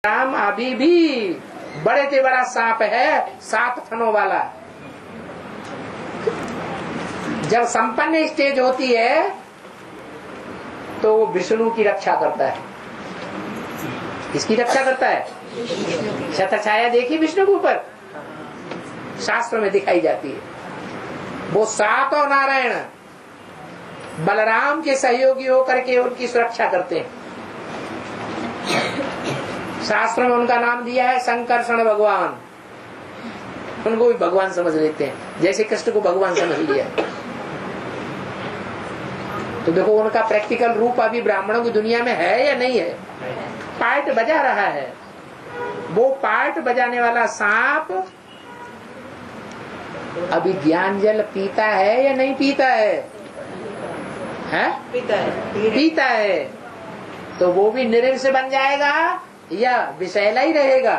राम अभी भी बड़े से बड़ा सांप है, 7 थनों वाला। जब संपन्न स्टेज होती है तो वो विष्णु की रक्षा करता है। किसकी रक्षा करता है? छत्र छाया देखी विष्णु के ऊपर, शास्त्र में दिखाई जाती है। वो 7 और नारायण बलराम के सहयोगी होकर के उनकी सुरक्षा करते हैं। शास्त्र में उनका नाम दिया है संकर्षण भगवान। उनको भी भगवान समझ लेते हैं, जैसे कृष्ण को भगवान समझ लिया। तो देखो उनका प्रैक्टिकल रूप अभी ब्राह्मणों की दुनिया में है या नहीं है? पार्ट बजा रहा है। वो पार्ट बजाने वाला सांप अभी ज्ञान जल पीता है या नहीं पीता है? हैं? पीता है। तो वो भी निर्विष बन जाएगा या विषैला ही रहेगा?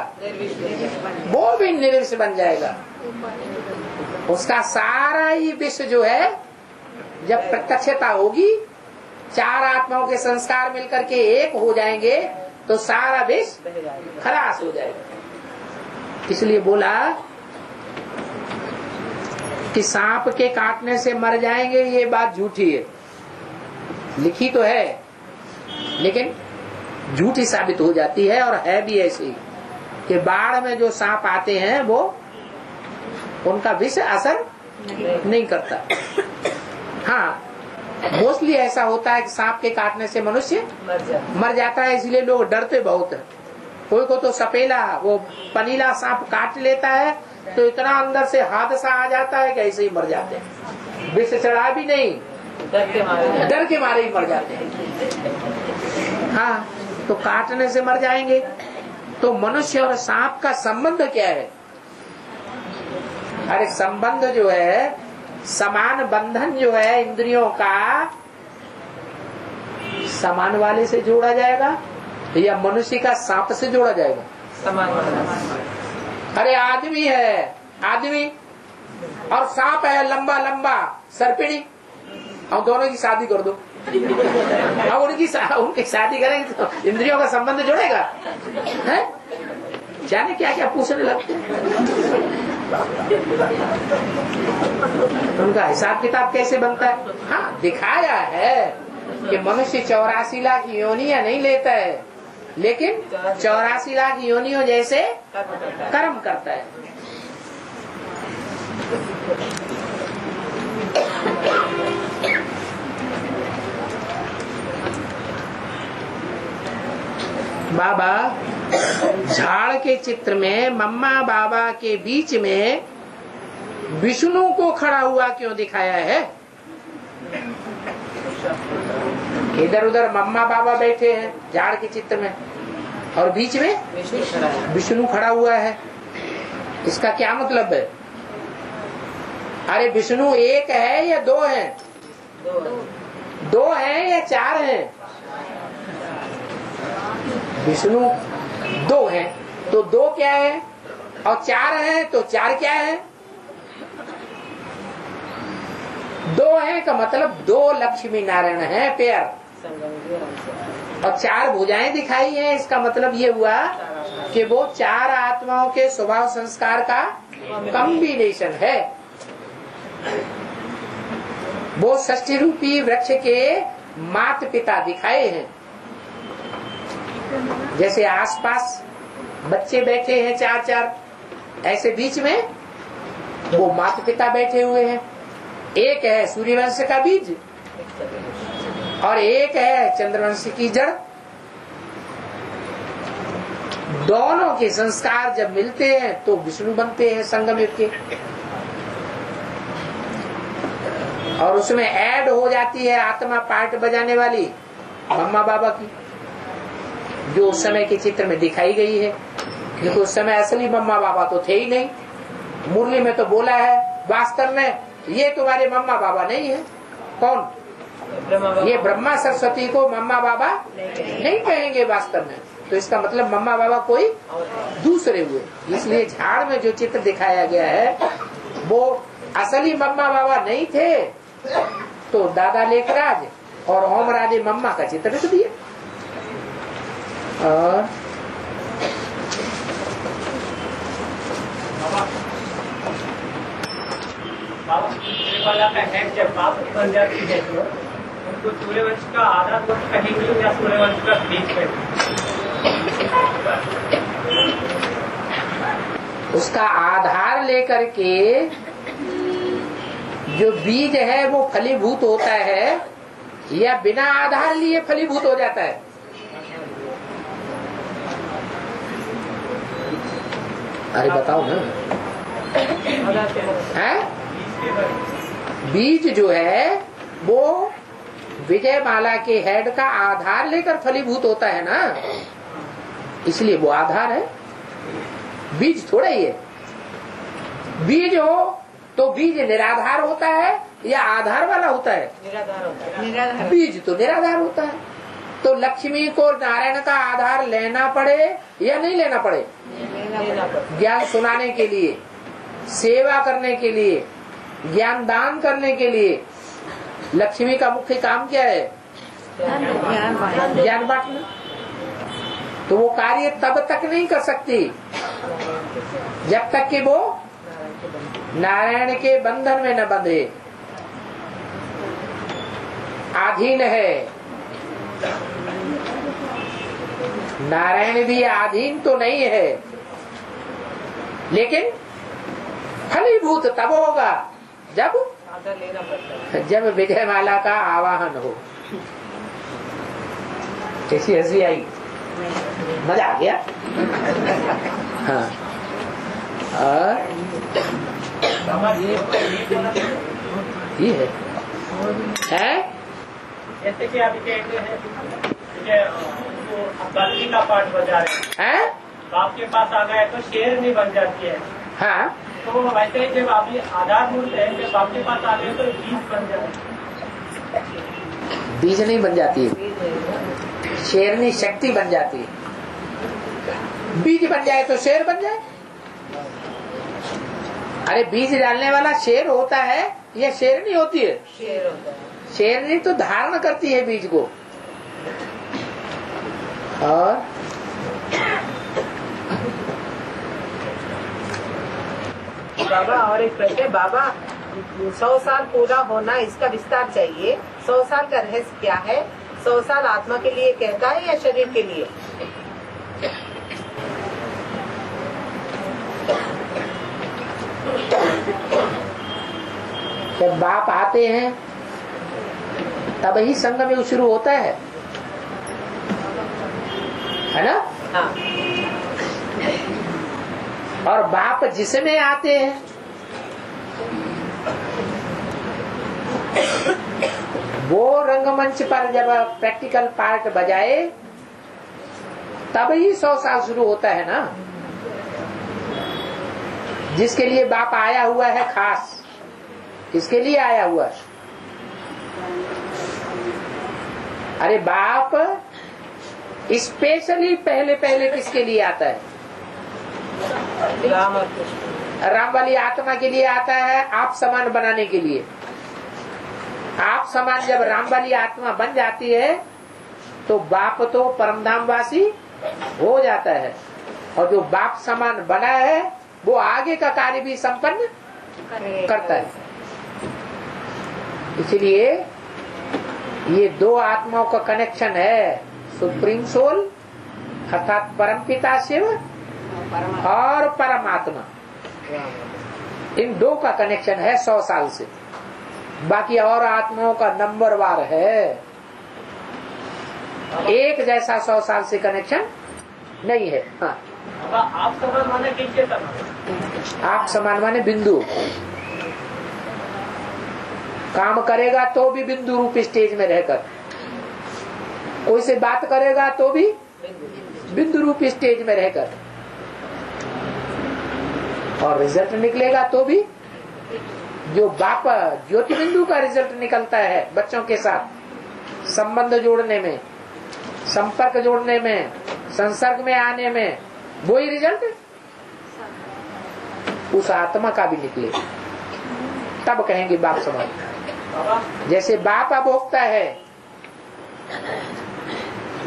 वो भी निर्विष बन जाएगा। उसका सारा ही विष जो है, जब प्रत्यक्षता होगी, 4 आत्माओं के संस्कार मिलकर के एक हो जाएंगे तो सारा विष खलास हो जाएगा। इसलिए बोला कि सांप के काटने से मर जाएंगे, ये बात झूठी है। लिखी तो है लेकिन झूठी साबित हो जाती है, और है भी ऐसी कि बाढ़ में जो सांप आते हैं वो उनका विष असर नहीं करता। हाँ, मोस्टली ऐसा होता है कि सांप के काटने से मनुष्य मर जाता है, इसलिए लोग डरते बहुत है। कोई को तो सपेला, वो पनीला सांप काट लेता है तो इतना अंदर से हादसा आ जाता है कि ऐसे ही मर जाते हैं। विष चढ़ा भी नहीं, डर के मारे ही मर जाते हैं। हाँ, तो काटने से मर जाएंगे। तो मनुष्य और सांप का संबंध क्या है? अरे संबंध जो है, समान बंधन जो है इंद्रियों का, समान वाले से जोड़ा जाएगा या मनुष्य का सांप से जोड़ा जाएगा? समान वाला। अरे आदमी है, आदमी और सांप है लंबा लंबा सर्पिणी, और दोनों की शादी कर दो। अब उनकी शादी करेंगे तो इंद्रियों का संबंध जोड़ेगा? है? जाने क्या क्या पूछने लगते हैं। उनका हिसाब किताब कैसे बनता है? हाँ, दिखाया है कि मनुष्य 84 लाख योनियां नहीं लेता है, लेकिन 84 लाख योनियों जैसे कर्म करता है। बाबा झाड़ के चित्र में मम्मा बाबा के बीच में विष्णु को खड़ा हुआ क्यों दिखाया है? इधर उधर मम्मा बाबा बैठे हैं झाड़ के चित्र में, और बीच में विष्णु खड़ा हुआ है। इसका क्या मतलब है? अरे विष्णु एक है या 2 है? 2 है या 4 है? विष्णु 2 है तो 2 क्या है, और 4 है तो 4 क्या है? 2 है का मतलब 2 लक्ष्मी नारायण है पेयर, और 4 भुजाएं दिखाई है। इसका मतलब ये हुआ कि वो 4 आत्माओं के स्वभाव संस्कार का कॉम्बिनेशन है। वो षष्ठी रूपी वृक्ष के माता पिता दिखाए हैं। जैसे आसपास बच्चे बैठे हैं 4-4, ऐसे बीच में वो माता पिता बैठे हुए हैं। एक है सूर्यवंश का बीज और एक है चंद्रवंश की जड़। दोनों के संस्कार जब मिलते हैं तो विष्णु बनते हैं संगम युग के, और उसमें ऐड हो जाती है आत्मा पार्ट बजाने वाली मम्मा बाबा की, जो उस समय के चित्र में दिखाई गई है। क्योंकि उस समय असली मम्मा बाबा तो थे ही नहीं। मुरली में तो बोला है वास्तव में ये तुम्हारे मम्मा बाबा नहीं है। कौन? ये ब्रह्मा सरस्वती को मम्मा बाबा नहीं कहेंगे वास्तव में। तो इसका मतलब मम्मा बाबा कोई दूसरे हुए। इसलिए झाड़ में जो चित्र दिखाया गया है वो असली मम्मा बाबा नहीं थे, तो दादा लेखराज और ओम राजे मम्मा का चित्र तो दिया। और का हेड जब बाप बन जाती है तो उनको सूर्यवंश का आधार वो कहेंगे या सूर्यवंश का बीज कहेंगे? उसका आधार लेकर के जो बीज है वो फलीभूत होता है या बिना आधार लिए फलीभूत हो जाता है? अरे बताओ ना। है बीज जो है वो विजय माला के हेड का आधार लेकर फलीभूत होता है ना, इसलिए वो आधार है। बीज थोड़ा ही है। बीज हो तो बीज निराधार होता है या आधार वाला होता है? निराधार होता है। बीज तो निराधार होता है। तो लक्ष्मी को नारायण का आधार लेना पड़े या नहीं लेना पड़े? ज्ञान सुनाने के लिए, सेवा करने के लिए, ज्ञान दान करने के लिए लक्ष्मी का मुख्य काम क्या है? ज्ञान बांटना। तो वो कार्य तब तक नहीं कर सकती जब तक कि वो नारायण के बंधन में न बंधे। अधीन है, नारायण भी अधीन तो नहीं है, लेकिन फलीभूत तब होगा जब विजय माला का आवाहन हो। कैसी हंसी आई, मजा आ गया। हाँ, और ये है जैसे कि अभी कहते हैं गलती का पाठ बजा रहे हैं, बाप के पास आ गए तो शेर नहीं बन जाती है। हाँ, तो वैसे ही जब आप आधार मूल है जब बाप के पास आ गए तो बीज बन जाए। बीज नहीं बन जाती है, शेरनी शक्ति बन जाती है। बीज बन जाए तो शेर बन जाए। अरे बीज डालने वाला शेर होता है या शेरनी होती है? शेर होता है। शेरनी तो धारण करती है बीज को। और बाबा और एक प्रश्न है बाबा, 100 साल पूरा होना इसका विस्तार चाहिए। 100 साल का रहस्य क्या है? 100 साल आत्मा के लिए कहता है या शरीर के लिए? जब बाप आते हैं तब ही संगम योग शुरू होता है ना? हाँ। और बाप जिसमें आते हैं वो रंगमंच पर जब प्रैक्टिकल पार्ट बजाए तब ही 100 साल शुरू होता है ना। जिसके लिए बाप आया हुआ है खास, किसके लिए आया हुआ है? अरे बाप स्पेशली पहले किसके लिए आता है? राम और कृष्ण। राम वाली आत्मा के लिए आता है, आप समान बनाने के लिए। आप समान जब राम वाली आत्मा बन जाती है तो बाप तो परमधामवासी हो जाता है, और जो बाप समान बना है वो आगे का कार्य भी संपन्न करता है। इसलिए ये दो आत्माओं का कनेक्शन है, सुप्रीम सोल अर्थात परमपिता शिव और परमात्मा, इन दो का कनेक्शन है 100 साल से। बाकी और आत्माओं का नंबर वार है, एक जैसा 100 साल से कनेक्शन नहीं है। हाँ, आप समान माने किसके तक? आप समान माने बिंदु। काम करेगा तो भी बिंदु रूप स्टेज में रहकर, कोई से बात करेगा तो भी बिंदु रूप स्टेज में रहकर, और रिजल्ट निकलेगा तो भी जो बाप ज्योति बिंदु का रिजल्ट निकलता है बच्चों के साथ संबंध जोड़ने में, संपर्क जोड़ने में, संसर्ग में आने में, वही रिजल्ट उस आत्मा का भी निकले, तब कहेंगे बाप समान। जैसे बाप अभोक्ता है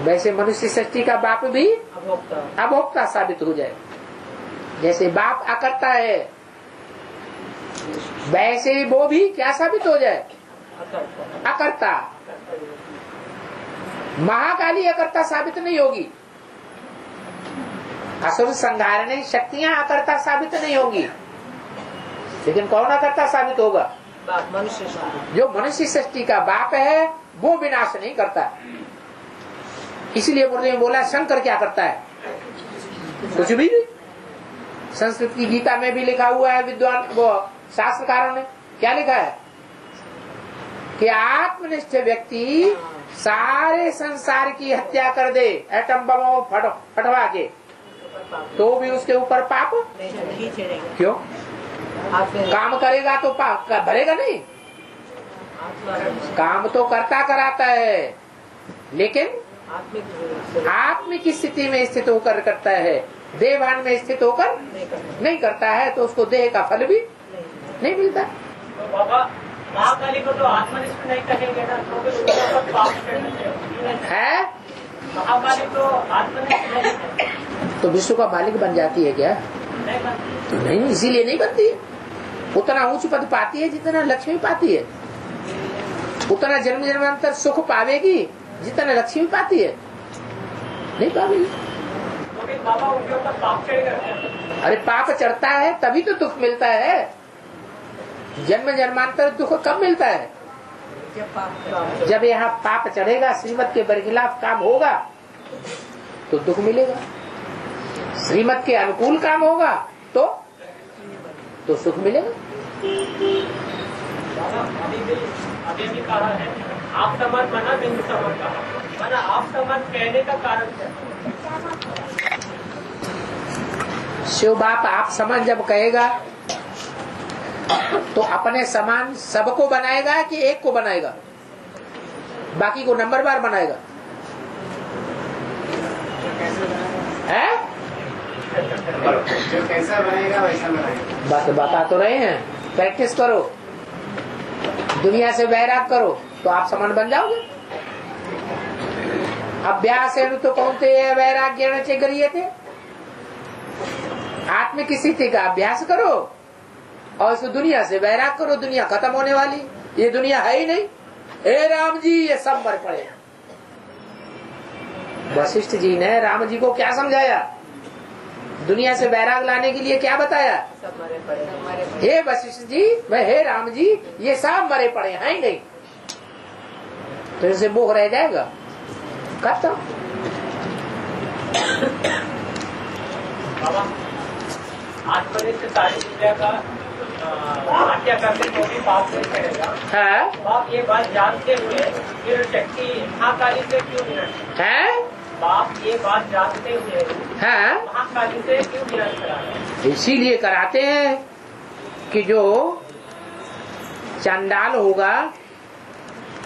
वैसे मनुष्य सृष्टि का बाप भी अभोक्ता साबित हो जाए। जैसे बाप अकर्ता है वैसे ही वो भी क्या साबित हो जाए? अकर्ता। महाकाली अकर्ता साबित नहीं होगी, असुर संहारने शक्तियां अकर्ता साबित नहीं होंगी, लेकिन कौन अकर्ता साबित होगा? मनुष्य। जो मनुष्य सृष्टि का बाप है वो विनाश नहीं करता। इसलिए मुरली में बोला शंकर क्या करता है? कुछ भी नहीं। संस्कृत की गीता में भी लिखा हुआ है, विद्वान वो शास्त्रकारों ने क्या लिखा है कि आत्मनिष्ठ व्यक्ति सारे संसार की हत्या कर दे, एटम बम फटवा के, तो भी उसके ऊपर पाप क्यों? काम करेगा तो पाप भरेगा नहीं। काम तो करता कराता है, लेकिन आत्मिक स्थिति में स्थित होकर करता है, देहभान में स्थित होकर नहीं करता है, तो उसको देह का फल भी नहीं मिलता। तो बाबा महाकाली को तो आत्मनिष्ठ नहीं कहेंगे ना, तो फिर उसके ऊपर पाप है। महाकाली तो आत्मनिष्ठ नहीं, तो विश्व का मालिक बन जाती है क्या? नहीं, इसीलिए नहीं बनती। उतना उच्च पद पाती है जितना लक्ष्मी पाती है, उतना जन्म जन्मांतर सुख पावेगी जितना लक्ष्मी पाती है नहीं पावेगी। तो बाबा उनके ऊपर पाप चढ़ेगा। अरे पाप चढ़ता है तभी तो दुख मिलता है। जन्म जन्मांतर दुख कब मिलता है? जब यहाँ पाप चढ़ेगा, श्रीमत के बरखिलाफ काम होगा तो दुख मिलेगा, श्रीमत के अनुकूल काम होगा तो सुख मिलेगा। अभी भी कहा है आप समझ बना बिंदु समझ कहा, बना आप समझ कहने का कारण क्या? शिव बाप आप समझ जब कहेगा तो अपने समान सबको बनाएगा कि एक को बनाएगा, बाकी को नंबरवार बनाएगा? है जो कैसा बनेगा वैसा बनेगा। बात बता तो रहे हैं, प्रैक्टिस करो, दुनिया से वैराग करो तो आप समान बन जाओगे। अभ्यास है तो कौनते वैराग्य चाहिए थे। आत्मिक स्थिति का अभ्यास करो और इस दुनिया से वैराग करो। दुनिया खत्म होने वाली, ये दुनिया है ही नहीं। हे राम जी ये सब मर पड़े। वशिष्ठ जी ने राम जी को क्या समझाया? दुनिया से वैराग लाने के लिए क्या बताया? हे वशिष्ठ जी, वह हे राम जी ये सब मरे पड़े हैं ही नहीं, तो इसे मोह रह जाएगा खत्म। बाबा आत्मनिष्ठ सारी दुनिया का हत्या करने को भी पाप नहीं करेगा। है आप ये बात जानते हुए फिर शक्ति महाकाली से क्यों निरंतर है बाप ये बात जानते हुए है महाकाली से क्यों निरंतर करा रहे? इसीलिए कराते हैं कि जो चांडाल होगा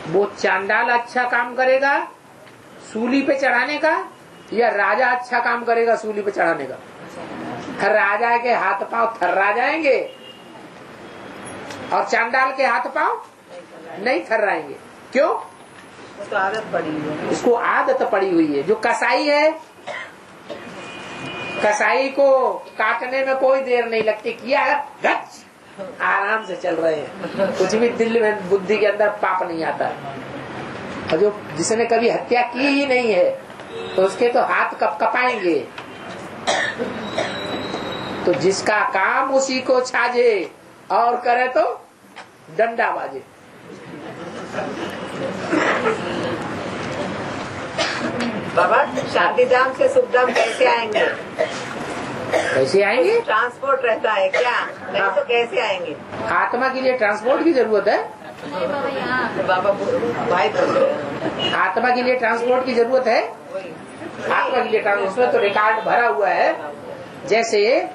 वो चांडाल अच्छा काम करेगा सूली पे चढ़ाने का, या राजा अच्छा काम करेगा सूली पे चढ़ाने का? राजा के हाथ पांव थर्रा जाएंगे और चांडाल के हाथ पांव नहीं थर्राएंगे। क्यों? तो आदत पड़ी हुई है, इसको आदत पड़ी हुई है। जो कसाई है, कसाई को काटने में कोई देर नहीं लगती, किया गच आराम से चल रहे हैं, कुछ भी दिल में बुद्धि के अंदर पाप नहीं आता। और जो जिसने कभी हत्या की ही नहीं है तो उसके तो हाथ कप कपाएंगे। तो जिसका काम उसी को छाजे और करे तो डंडा बाजे। बाबा शांतिधाम से सुखधाम कैसे आएंगे? कैसे आएंगे? ट्रांसपोर्ट रहता है क्या? नहीं तो कैसे आएंगे? आत्मा के लिए ट्रांसपोर्ट की जरूरत है। बाबा भाई आत्मा के लिए ट्रांसपोर्ट की जरूरत है। आत्मा के लिए ट्रांसपोर्ट, उसमें तो रिकॉर्ड भरा हुआ है। जैसे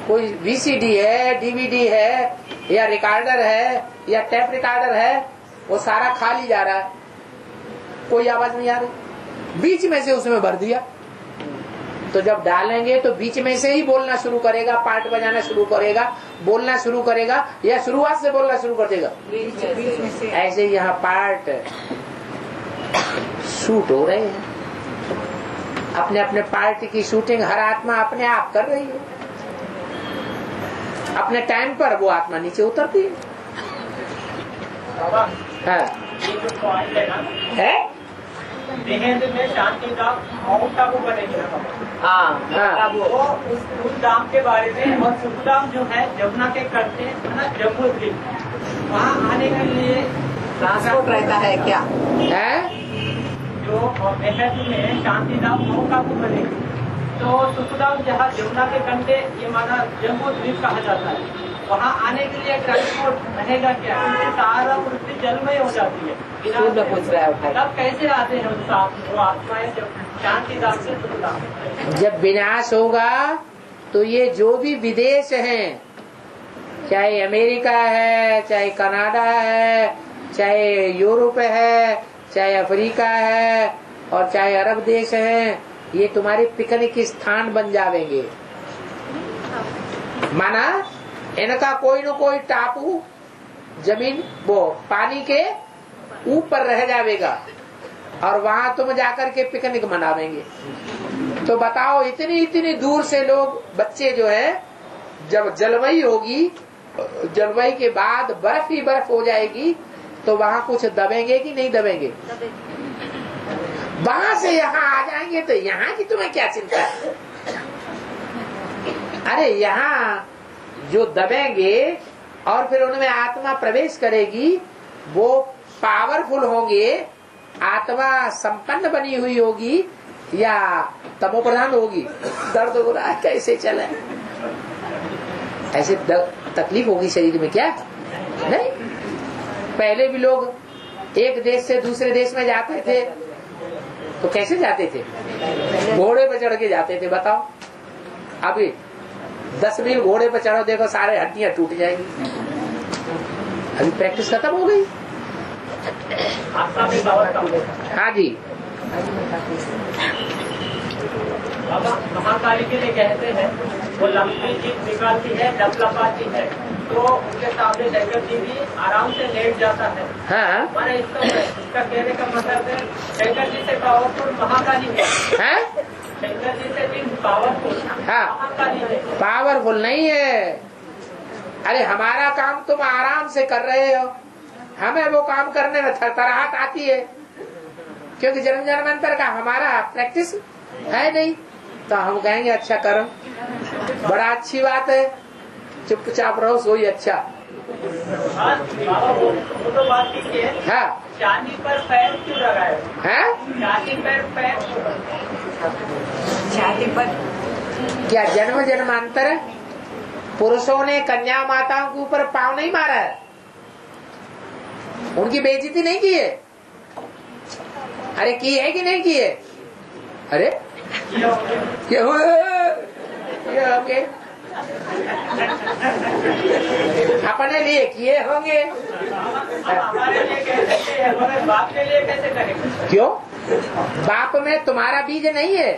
कोई वीसीडी है, डीवीडी है, या रिकॉर्डर है, या टेप रिकॉर्डर है, वो सारा खाली जा रहा है, कोई आवाज नहीं आ रही, बीच में से उसमें भर दिया। तो जब डालेंगे तो बीच में से ही बोलना शुरू करेगा, पार्ट बजाना शुरू करेगा, बोलना शुरू करेगा, या शुरुआत से बोलना शुरू कर देगा? ऐसे यहाँ पार्ट शूट हो रहे हैं। अपने अपने पार्ट की शूटिंग हर आत्मा अपने आप कर रही है। अपने टाइम पर वो आत्मा नीचे उतरती है। बाबा हाँ। ये जो पॉइंट है ना, है देहेंद्र में शांति धाम माउंट आबू बनेगी ना बाबा। हाँ। वो उस धाम के बारे में, और सुख धाम जो है जमुना के करते है ना, जम्मू द्वीप, वहाँ आने के लिए ट्रांसपोर्ट रहता है क्या? है जो देहेंद्र में शांति धाम माउंट आबू बनेगी, तो सुखधाम जहाँ जमुना के कंढे, ये माना जम्मू द्वीप कहा जाता है, वहाँ आने के लिए ट्रांसपोर्ट रहेगा क्या? क्योंकि सारा पृथ्वी जलमय हो जाती है। पूछ रहा है भाई। तब कैसे आते हैं वो आत्माएं जब शांति धाम से सुखधाम? जब विनाश होगा तो ये जो भी विदेश हैं, चाहे अमेरिका है, चाहे कनाडा है, चाहे यूरोप है, चाहे अफ्रीका है, और चाहे अरब देश है, ये तुम्हारे पिकनिक स्थान बन जाएंगे। माना इनका कोई न कोई टापू जमीन वो पानी के ऊपर रह जाएगा, और वहां तुम जाकर के पिकनिक मनावेंगे। तो बताओ, इतनी इतनी दूर से लोग, बच्चे जो है, जब जलवायु होगी, जलवायु के बाद बर्फ ही बर्फ हो जाएगी, तो वहां कुछ दबेंगे कि नहीं दबेंगे? वहां से यहाँ आ जाएंगे तो यहाँ की तुम्हें क्या चिंता है? अरे यहाँ जो दबेंगे और फिर उनमें आत्मा प्रवेश करेगी, वो पावरफुल होंगे, आत्मा संपन्न बनी हुई होगी या तमोप्रधान होगी? दर्द हो रहा है, कैसे चले? ऐसे तकलीफ होगी शरीर में क्या? नहीं। पहले भी लोग एक देश से दूसरे देश में जाते थे तो कैसे जाते थे? घोड़े पर चढ़ के जाते थे। बताओ, अभी 10 मील घोड़े पर चढ़ो, देखो सारे हड्डियां टूट जाएंगी। अभी प्रैक्टिस खत्म हो गई। हाँ जी। महाकाली के लिए कहते हैं वो लंबी जीप निकालती है, लपलपाती है, तो उनके सामने शंकर जी भी आराम से लेट जाता है। हाँ। मैंने इसका कहने का मतलब है, शंकर जी से पावरफुल महाकाली है। शंकर जी से भी पावरफुल महाकाली है। पावरफुल नहीं है। अरे हमारा काम तुम आराम से कर रहे हो, हमें वो काम करने में थरथराहट आती है, क्योंकि जन्म जन्मांतर का हमारा प्रैक्टिस है नहीं। तो हम कहेंगे अच्छा करो, बड़ा अच्छी बात है, चुपचाप रहो, सोई अच्छा। वो तो बात ठीक है। हाँ। छाती पर पैर क्यों लगाए? छाती पर पैर, छाती पर क्या जन्म जन्मांतर पुरुषों ने कन्या माताओं के ऊपर पांव नहीं मारा है? उनकी बेइज्जती नहीं की है? अरे की है कि नहीं की है? अरे क्या होंगे? अपने लिए किए होंगे। हमारे लिए कैसे, हमारे बाप के लिए कैसे करेंगे? क्यों? बाप में तुम्हारा बीज नहीं है।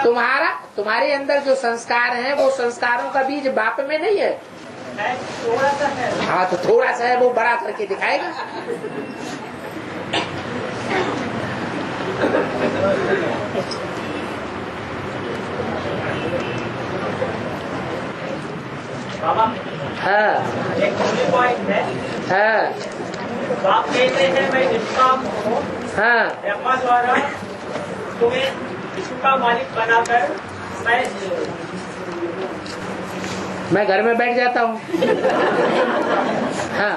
तुम्हारे अंदर जो संस्कार हैं, वो संस्कारों का बीज बाप में नहीं है। थोड़ा सा है। हाँ, तो थोड़ा सा है, वो बड़ा करके दिखाएगा। बाबा, हाँ। एक पॉइंट है। हाँ। बाप कहते हैं मैं निष्काम हूँ। हाँ। ब्रह्मा द्वारा तुम्हें विश्व का मालिक बनाकर मैं घर में बैठ जाता हूँ। हाँ।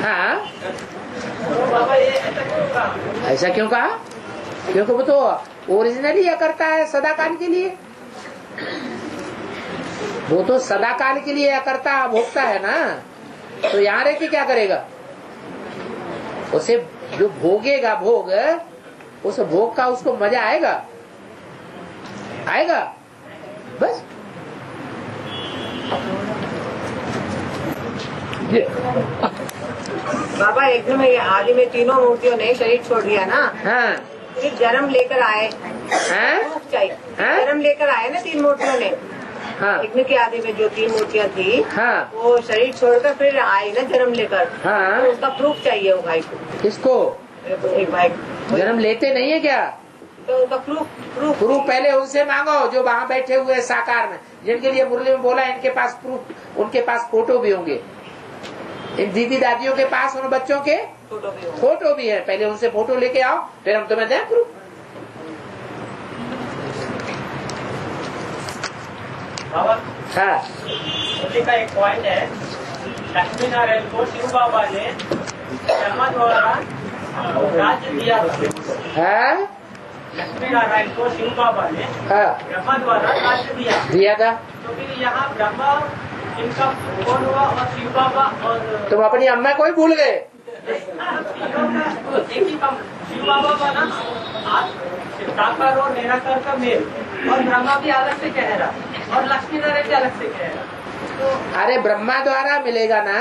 हाँ। तो बाबा ये ऐसा क्यों कहा? ऐसा क्यों कहा? क्योंकि वो तो ओरिजिनली यह करता है सदाकाल के लिए। वो तो सदाकाल के लिए यह करता भोगता है ना, तो यहाँ रह के क्या करेगा? उसे जो भोगेगा भोग, उस भोग का उसको मजा आएगा, आएगा बस। बाबा एक दिन में आदि में तीनों मूर्तियों ने शरीर छोड़ दिया ना। हाँ। फिर जन्म लेकर आए। हाँ? चाहिए जन्म लेकर आए ना 3 मूर्तियों ने। हाँ। यज्ञ के आदि में जो 3 मूर्तियाँ थी, हाँ। वो शरीर छोड़कर फिर आई ना जन्म लेकर। हाँ। तो उसका प्रूफ चाहिए वो भाई को। किसको? एक भाई जन्म लेते नहीं है क्या? तो उनका प्रूफ पहले उनसे मांगो जो वहाँ बैठे हुए हैं साकार में, जिनके लिए मुरली में बोला इनके पास प्रूफ, उनके पास फोटो भी होंगे, इन दीदी दादियों के पास उन बच्चों के फोटो भी है, पहले उनसे फोटो लेके आओ, फिर हम तुम्हें दें प्रूफ। हाँ, का एक पॉइंट है, लक्ष्मी नारायण को शिव बाबा ने ब्रह्मा द्वारा राज्य दिया था। लक्ष्मी नारायण को शिव बाबा ने ब्रह्मा द्वारा राज्य दिया था। तो फिर यहाँ ब्रह्मा इनका कौन हुआ और शिव बाबा और तुम अपनी अम्मा को ही भूल गए। एक ही कम शिव बाबा का ना साकार और निराकार का मेल, और ब्रह्मा भी अलग से कह रहा और लक्ष्मी नारायण भी अलग से कह रहा। तो अरे ब्रह्मा द्वारा मिलेगा ना,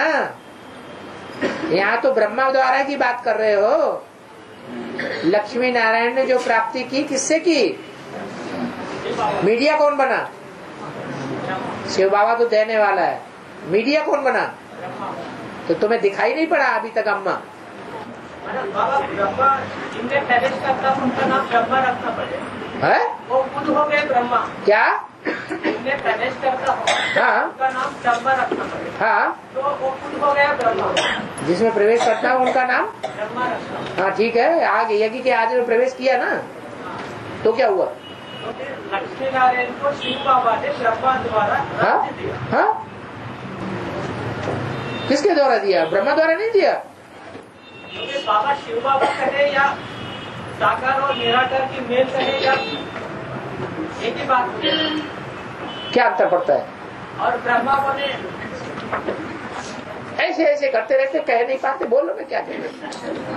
यहाँ तो ब्रह्मा द्वारा की बात कर रहे हो। लक्ष्मी नारायण ने जो प्राप्ति की किससे की? मीडिया कौन बना? शिव बाबा तो देने वाला है, मीडिया कौन बना? तो तुम्हें दिखाई नहीं पड़ा अभी तक अम्मा? बाबा ब्रह्मा जिनमें प्रवेश करता उनका नाम ब्रह्मा रखना पड़ेगा है? वो खुद हो गए ब्रह्मा। क्या? जिनमें प्रवेश करता हो हाँ उनका नाम ब्रह्मा रखना पड़ेगा। हाँ, तो वो खुद हो गया ब्रह्मा, जिसमें प्रवेश करता है उनका नाम ब्रह्मा रखना। हाँ ठीक है, आगे यज्ञ के आज में प्रवेश किया ना, तो क्या हुआ? तो फिर लक्ष्मी नारायण को शिव बाबा ने ब्रह्मा द्वारा हाँ राज्य दिया। हाँ, किसके द्वारा दिया? ब्रह्मा द्वारा नहीं दिया। तो फिर बाबा शिव बाबा कहे या साकार और निराकार की मेल कहे या एक ही बात हो जाए। क्या अंतर पड़ता है? और ब्रह्मा को ने ऐसे ऐसे करते रहते, कह नहीं पाते, बोलो मैं क्या कहूँ।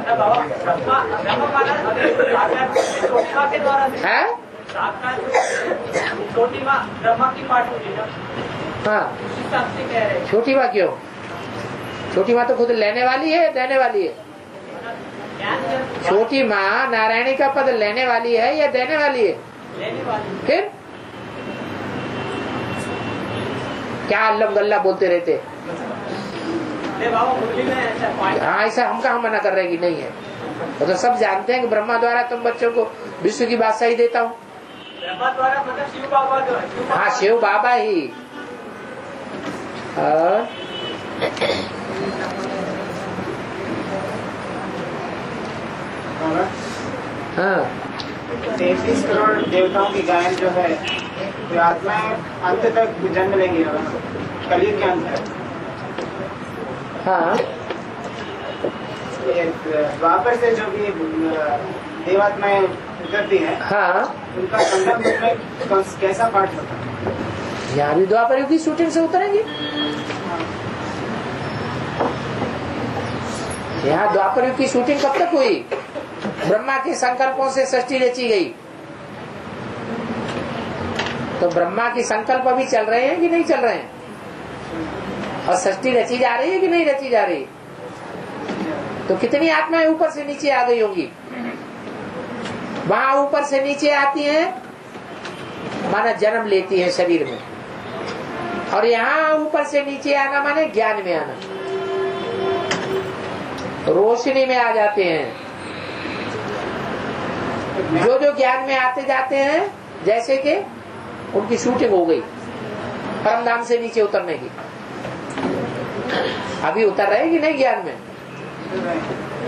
बाबा ब्रह्मा माना साकार छोटी के द्वारा है? साकार छोटी माँ ब्रह्मा की पाठ होगी ना, हाँ, उस हिसाब से कह रहे। छोटी माँ क्यों? छोटी माँ तो खुद लेने वाली है, देने वाली है। छोटी माँ नारायणी का पद लेने वाली है या देने वाली है? लेने वाली। फिर क्या अल्लम गल्ला बोलते रहते? बाबा मुरली में ऐसा पॉइंट। हाँ, ऐसा हम कहाँ मना कर रहे कि नहीं है? तो सब जानते हैं कि ब्रह्मा द्वारा तुम बच्चों को विश्व की बात सही देता हूँ। ब्रह्मा द्वारा मतलब शिव बाबा जो है। हाँ, शिव बाबा ही। और हाँ, 33 करोड़ देवताओं की गायन जो है, जो आत्माएं अंत तक जन्म लेंगी कलयुग के अंत तक। हाँ, द्वापर से जो भी देवात्माएं उतरती हैं, हाँ, उनका संगम में कैसा पाठ होता है? यहाँ भी द्वापर युग की शूटिंग से उतरेंगे। यहाँ द्वापर युग की शूटिंग कब तक हुई? ब्रह्मा के संकल्पों से सृष्टि रची गई। तो ब्रह्मा की संकल्प अभी चल रहे हैं कि नहीं चल रहे हैं? और सृष्टि रची जा रही है कि नहीं रची जा रही? तो कितनी आत्माएं ऊपर से नीचे आ गई होंगी? वहां ऊपर से नीचे आती हैं, माना जन्म लेती है शरीर में, और यहाँ ऊपर से नीचे आना माने ज्ञान में आना, रोशनी में आ जाते हैं। जो जो ज्ञान में आते जाते हैं, जैसे कि उनकी शूटिंग हो गई परमधाम से नीचे उतरने की। अभी उतर रहे हैं कि नहीं ज्ञान में?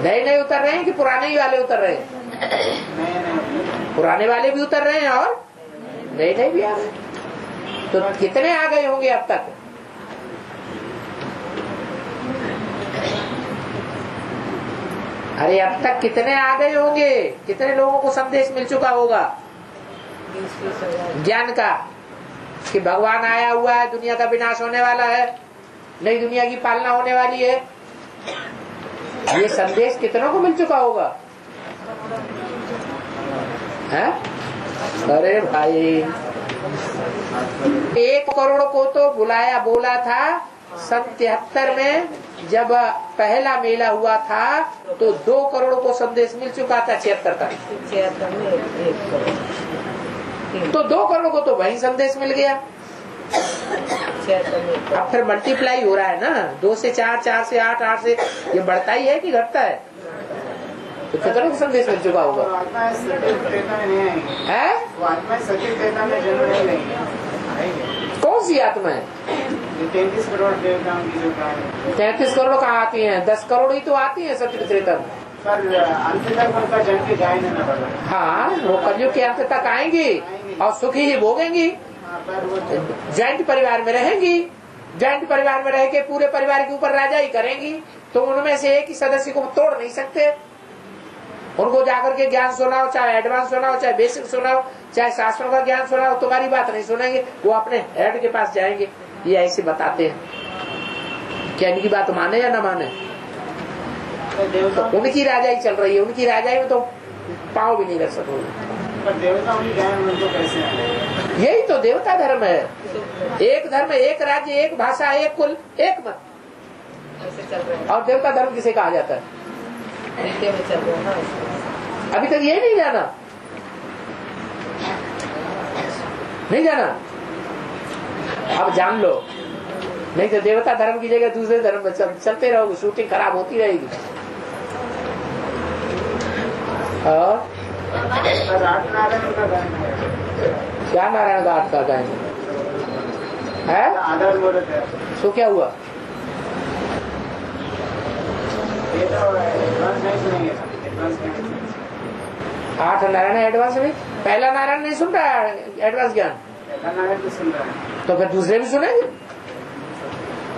नए उतर रहे हैं कि पुराने ही वाले उतर रहे हैं? पुराने वाले भी उतर रहे हैं और नए भी आ रहे हैं। तो कितने आ गए होंगे अब तक? अरे अब तक कितने आ गए होंगे? कितने लोगों को संदेश मिल चुका होगा ज्ञान का कि भगवान आया हुआ है, दुनिया का विनाश होने वाला है, नई दुनिया की पालना होने वाली है। ये संदेश कितनों को मिल चुका होगा? है? अरे भाई, 1 करोड़ को तो बुलाया, बोला था 77 में जब पहला मेला हुआ था, तो 2 करोड़ को संदेश मिल चुका था 76 तक। तो 2 करोड़ को तो वही संदेश मिल गया। अब फिर मल्टीप्लाई हो रहा है ना, 2 से 4, 4 से 8, 8 से, ये बढ़ता ही है कि घटता है? तो कितने को संदेश मिल चुका होगा? आत्मा सचिव चेतना में नहीं आएंगे है? वो आत्मा सचिव चेतना में जन्म नहीं लेंगे। कौन सी आत्मा है? 33 करोड़ देवताओं की जो कहानी 33 करोड़ कहाँ आती हैं? 10 करोड़ ही तो आती है सत्य त्रेता में। पर अंत तक उनका जन्म की गाय नहीं पड़ा। हाँ, वो कलयुग के अंत तक आएंगी और सुखी ही भोगेंगी। पर वो जॉइंट परिवार में रहेंगी, जॉइंट परिवार में रह के पूरे परिवार के ऊपर राजा ही करेंगी, तो उनमें से एक ही सदस्य को तोड़ नहीं सकते। उनको जाकर के ज्ञान सुनाओ, चाहे एडवांस सुनाओ, चाहे बेसिक सुनाओ, चाहे शास्त्रों का ज्ञान सुनाओ, तुम्हारी बात नहीं सुनेंगे। वो अपने हेड के पास जाएंगे। ये ऐसे बताते हैं। क्या इनकी बात माने या न माने? तो उनकी राजाई चल रही है, उनकी राजाई में तो पाँव भी नहीं रख सकोगे। पर देवताओं की गाय उनको कैसे आए? यही तो देवता धर्म है। एक धर्म, एक राज्य, एक भाषा, एक कुल, एक मत। ऐसे चल रहे हैं, और देवता धर्म किसे कहा जाता है? रीते में चल रहे हैं ना। अभी तक यही नहीं जाना, नहीं जाना। अब जान लो, नहीं तो देवता धर्म की जगह दूसरे धर्म में चलते रहोगे, शूटिंग खराब होती रहेगी। और रात नारायण का गाय है। क्या नारायण घाट का गाय है? आधार मूर्त है। तो क्या हुआ? ये तो एडवांस नहीं सुनेंगे, एडवांस नहीं। 8 नारायण एडवांस में, पहला नारायण नहीं सुन रहा है एडवांस ज्ञान, नारायण तो सुन रहा है। तो फिर दूसरे भी सुनेंगे।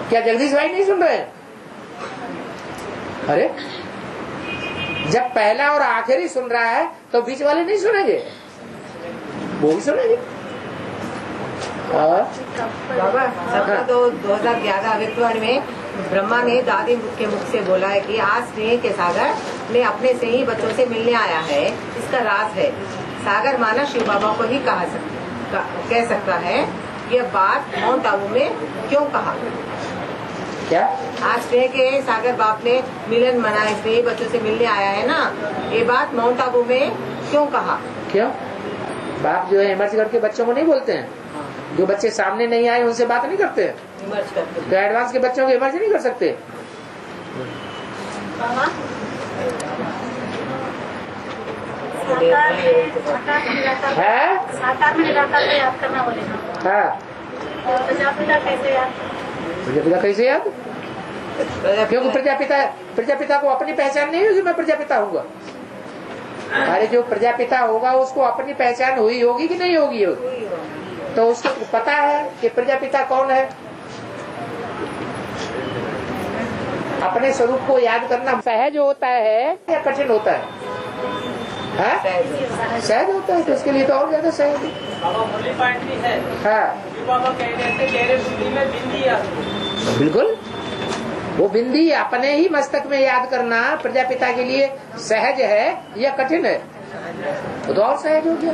क्या जगदीश भाई नहीं सुन रहे हैं? अरे जब पहला और आखिरी सुन रहा है तो बीच वाले नहीं सुनेंगे, वो भी सुनेंगे। बाबा सबका तो 2011 अवित्वाणी में ब्रह्मा ने दादी के मुख से बोला है कि आज स्नेह के सागर ने अपने से ही बच्चों से मिलने आया है, इसका राज है। सागर माना शिव बाबा को ही कह सकता है। यह बात माउंट आबू में क्यों कहा? क्या आज स्नेह के सागर बाप ने मिलन मनाए, स्नेही बच्चों से मिलने आया है ना, ये बात माउंट आबू में क्यों कहा? क्यों? बाप जो है इमर्जगढ़ के बच्चों को नहीं बोलते हैं? जो बच्चे सामने नहीं आए उनसे बात नहीं करते? इमर्ज करते तो एडवांस के बच्चों को इमर्ज नहीं कर सकते? है? साकार में निराकार को याद करना बोलेगा। हाँ, प्रजापिता कैसे याद? प्रजापिता कैसे याद? क्योंकि प्रजापिता को अपनी पहचान नहीं होगी, मैं प्रजापिता हूँगा। अरे जो प्रजापिता होगा उसको अपनी पहचान हुई होगी कि नहीं होगी? तो उसको पता है कि प्रजापिता कौन है। अपने स्वरूप को याद करना सहज होता है या कठिन होता है? सहज होता है, तो इसके लिए तो और ज्यादा सहज है। बाबा होली पॉइंट भी है। हाँ बाबा कह रहे थे तेरे बुद्धि में बिंदी है। बिल्कुल, वो बिंदी अपने ही मस्तक में याद करना प्रजापिता के लिए सहज है या कठिन है? वो तो और सहज हो गया।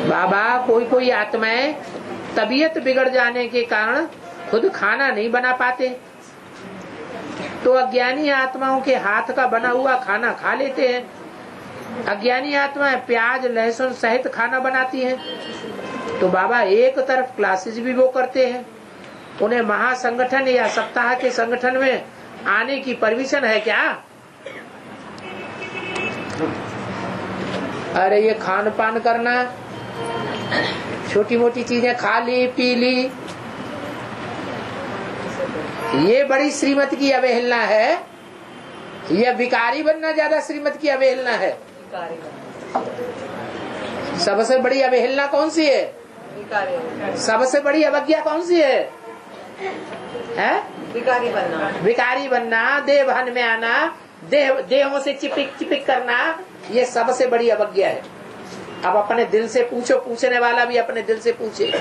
बाबा कोई आत्माएं तबीयत बिगड़ जाने के कारण खुद खाना नहीं बना पाते, तो अज्ञानी आत्माओं के हाथ का बना हुआ खाना खा लेते हैं। अज्ञानी आत्माएं प्याज लहसुन सहित खाना बनाती हैं। तो बाबा एक तरफ क्लासेस भी वो करते हैं, उन्हें महासंगठन या सप्ताह के संगठन में आने की परमिशन है क्या? अरे ये खान पान करना, छोटी मोटी चीजें खा ली पी ली, ये बड़ी श्रीमत की अवहेलना है। यह भिखारी बनना ज्यादा श्रीमत की अवहेलना है। सबसे बड़ी अवहेलना कौन सी है? सबसे बड़ी अवज्ञा कौन सी है? भिखारी बनना, भिखारी बनना, देवहन में आना, देहों से चिपिक करना, ये सबसे बड़ी अवज्ञा है। अब अपने दिल से पूछो, पूछने वाला भी अपने दिल से पूछे।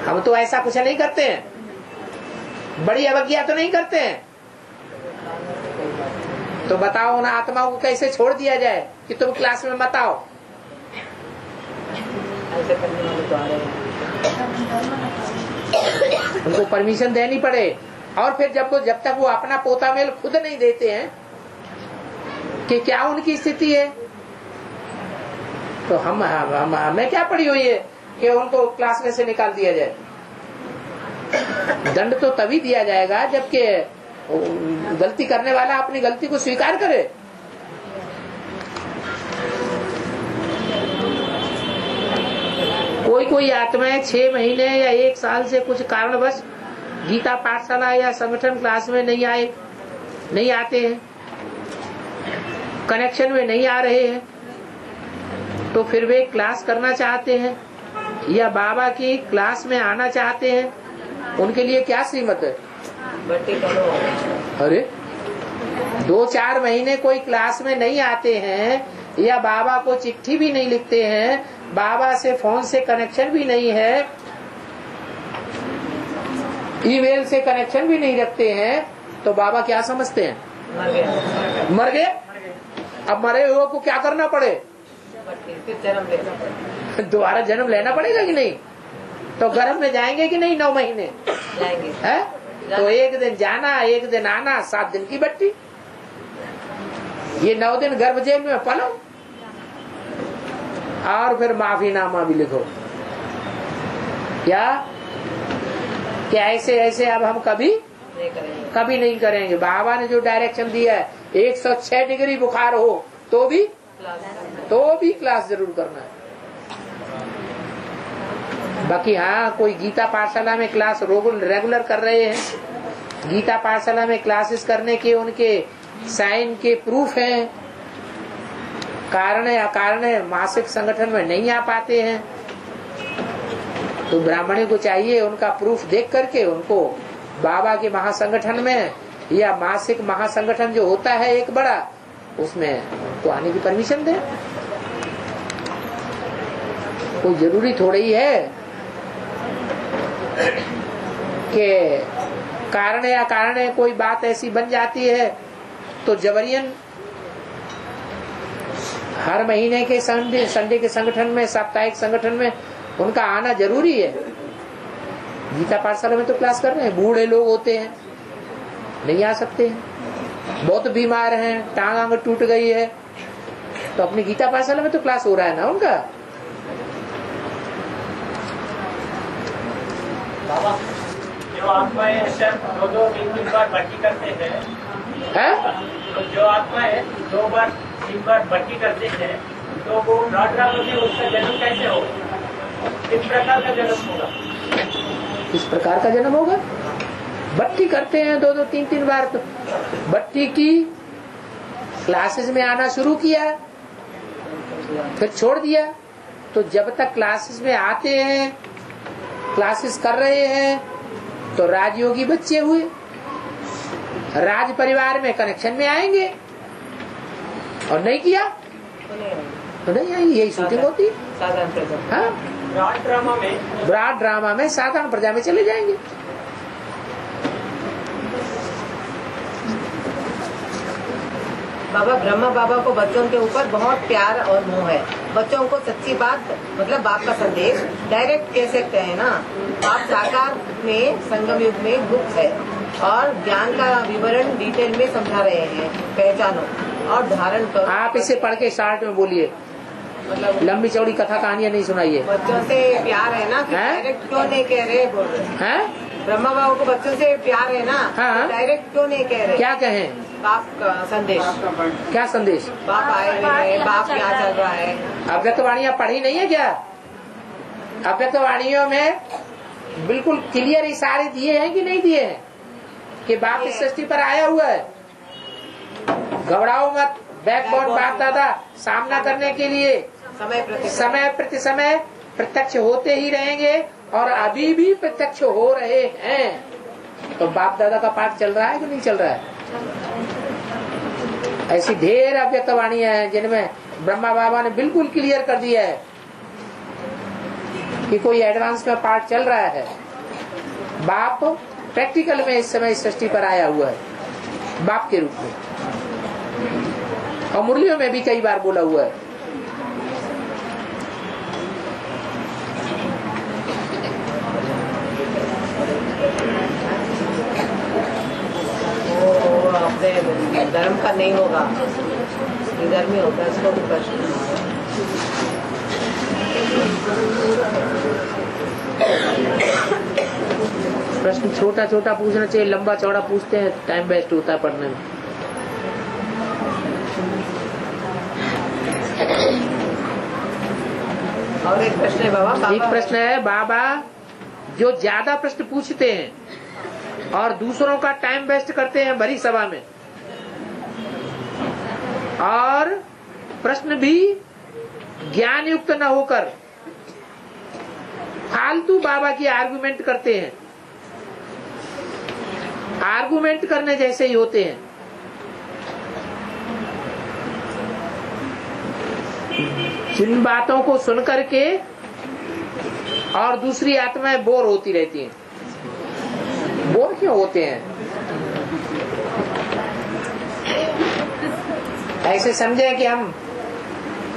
हम तो ऐसा कुछ नहीं करते हैं, बड़ी अवज्ञा तो नहीं करते हैं। तो बताओ उन आत्माओं को कैसे छोड़ दिया जाए कि तुम क्लास में मत आओ? ऐसे करने वाले तो आ रहे हैं। उनको परमिशन देनी पड़े। और फिर जब तक वो अपना पोता मेल खुद नहीं देते हैं कि क्या उनकी स्थिति है, तो हमें क्या पड़ी हुई है कि उनको क्लास में से निकाल दिया जाए। दंड तो तभी दिया जाएगा जबकि गलती करने वाला अपनी गलती को स्वीकार करे। कोई आत्माएं 6 महीने या 1 साल से कुछ कारणवश गीता पाठशाला या संगठन क्लास में नहीं आते हैं, कनेक्शन में नहीं आ रहे हैं, तो फिर वे क्लास करना चाहते हैं या बाबा की क्लास में आना चाहते हैं, उनके लिए क्या श्रीमत है? अरे 2-4 महीने कोई क्लास में नहीं आते हैं या बाबा को चिट्ठी भी नहीं लिखते हैं, बाबा से फोन से कनेक्शन भी नहीं है, ईमेल से कनेक्शन भी नहीं रखते हैं, तो बाबा क्या समझते हैं? मर गए। अब मरे हुए को क्या करना पड़े? दोबारा जन्म लेना पड़ेगा कि नहीं? तो गर्भ में जाएंगे कि नहीं? 9 महीने जाएंगे है? तो 1 दिन जाना 1 दिन आना, 7 दिन की बट्टी। ये 9 दिन गर्भ जेल में पलो और फिर माफीनामा भी लिखो। क्या ऐसे अब हम कभी नहीं करेंगे। बाबा ने जो डायरेक्शन दिया है 106 डिग्री बुखार हो तो भी क्लास जरूर करना है। बाकी हाँ, कोई गीता पाठशाला में क्लास रेगुलर कर रहे हैं, गीता पाठशाला में क्लासेस करने के उनके साइन के प्रूफ हैं, कारण अकारण मासिक संगठन में नहीं आ पाते हैं, तो ब्राह्मणी को चाहिए उनका प्रूफ देख करके उनको बाबा के महासंगठन में या मासिक महासंगठन जो होता है एक बड़ा, उसमें तो आने की परमिशन दे। कोई जरूरी थोड़ा ही है कि कारण या कारण कोई बात ऐसी बन जाती है तो जबरियन हर महीने के संडे के संगठन में, साप्ताहिक संगठन में उनका आना जरूरी है। गीता पाठशाला में तो क्लास कर रहे हैं, बूढ़े लोग होते हैं नहीं आ सकते हैं, बहुत बीमार हैं, टांग टूट गई है, तो अपनी गीता पाठशाला में तो क्लास हो रहा है ना उनका। बाबा जो आत्माएं 2-3 बार भर्ती करते हैं, तो जो आत्माएं 2 बार 3 बार भर्ती करते हैं, तो वो रात में उसका जन्म कैसे होगा? किस प्रकार का जन्म होगा? किस प्रकार का जन्म होगा? भट्टी करते हैं 2-2, 3-3 बार। तो भट्टी की क्लासेस में आना शुरू किया, फिर छोड़ दिया, तो जब तक क्लासेस में आते हैं, क्लासेस कर रहे हैं, तो राजयोगी बच्चे हुए, राज परिवार में कनेक्शन में आएंगे, और नहीं किया तो नहीं आएंगे। यही शूटिंग होती। हाँ, ब्रॉड ड्रामा में साधारण प्रजा में चले जाएंगे। बाबा ब्रह्मा बाबा को बच्चों के ऊपर बहुत प्यार और मोह है। बच्चों को सच्ची बात मतलब बाप का संदेश डायरेक्ट कह सकते हैं ना। बाप साकार में संगम युग में गुप्त है और ज्ञान का विवरण डिटेल में समझा रहे हैं। पहचानो और धारण करो। आप इसे पढ़ के शार्ट में बोलिए, मतलब लंबी चौड़ी कथा कहानियां नहीं सुनाइए। बच्चों से प्यार है ना, डायरेक्ट क्यों नहीं कह रहे? बोल रहे हैं ब्रह्मा बाबा को बच्चों से प्यार है ना, तो डायरेक्ट क्यों नहीं कह रहे? क्या कहें? बाप का संदेश। क्या संदेश? बाप आए हुए हैं, बाप क्या चल रहा है? अव्यक्तवाणियां पढ़ी नहीं है क्या? अव्यक्तवाणियों में बिल्कुल क्लियर इशारे दिए हैं कि नहीं दिए हैं कि बाप इस सृष्टि पर आया हुआ है। घबराओ मत, बैकबोन बाप दादा सामना करने के लिए समय प्रति समय प्रत्यक्ष होते ही रहेंगे और अभी भी प्रत्यक्ष हो रहे हैं। तो बाप दादा का पाठ चल रहा है कि नहीं चल रहा है? ऐसी ढेर अव्यक्तवाणियां हैं जिनमें ब्रह्मा बाबा ने बिल्कुल क्लियर कर दिया है कि कोई एडवांस में पाठ चल रहा है। बाप प्रैक्टिकल में इस समय इस सृष्टि पर आया हुआ है बाप के रूप में, और मुरलियों में भी कई बार बोला हुआ है। धर्म का नहीं होगा, इधर में होगा। इसको भी प्रश्न प्रश्न छोटा छोटा पूछना चाहिए, लंबा चौड़ा पूछते हैं टाइम वेस्ट होता है पढ़ने में। और एक प्रश्न है बाबा। एक प्रश्न है बाबा, जो ज्यादा प्रश्न पूछते हैं और दूसरों का टाइम वेस्ट करते हैं भरी सभा में, और प्रश्न भी ज्ञान युक्त न होकर फालतू बाबा की आर्गुमेंट करते हैं, आर्गुमेंट करने जैसे ही होते हैं। जिन बातों को सुनकर के और दूसरी आत्माएं बोर होती रहती हैं। बोर क्यों होते हैं? ऐसे समझे कि हम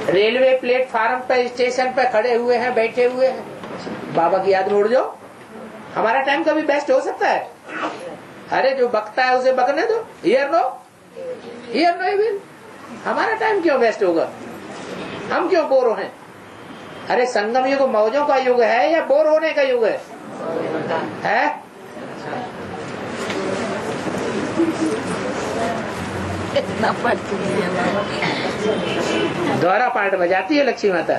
रेलवे प्लेटफार्म पर स्टेशन पर खड़े हुए हैं, बैठे हुए हैं, बाबा की याद में उड़ जाओ। हमारा टाइम कभी बेस्ट हो सकता है? अरे जो बकता है उसे बकने दो। Hear no evil. हमारा टाइम क्यों वेस्ट होगा? हम क्यों बोर हो हैं? अरे संगम युग मौजों का युग है या बोर होने का युग है? द्वारा पार्ट बजाती है लक्ष्मी माता।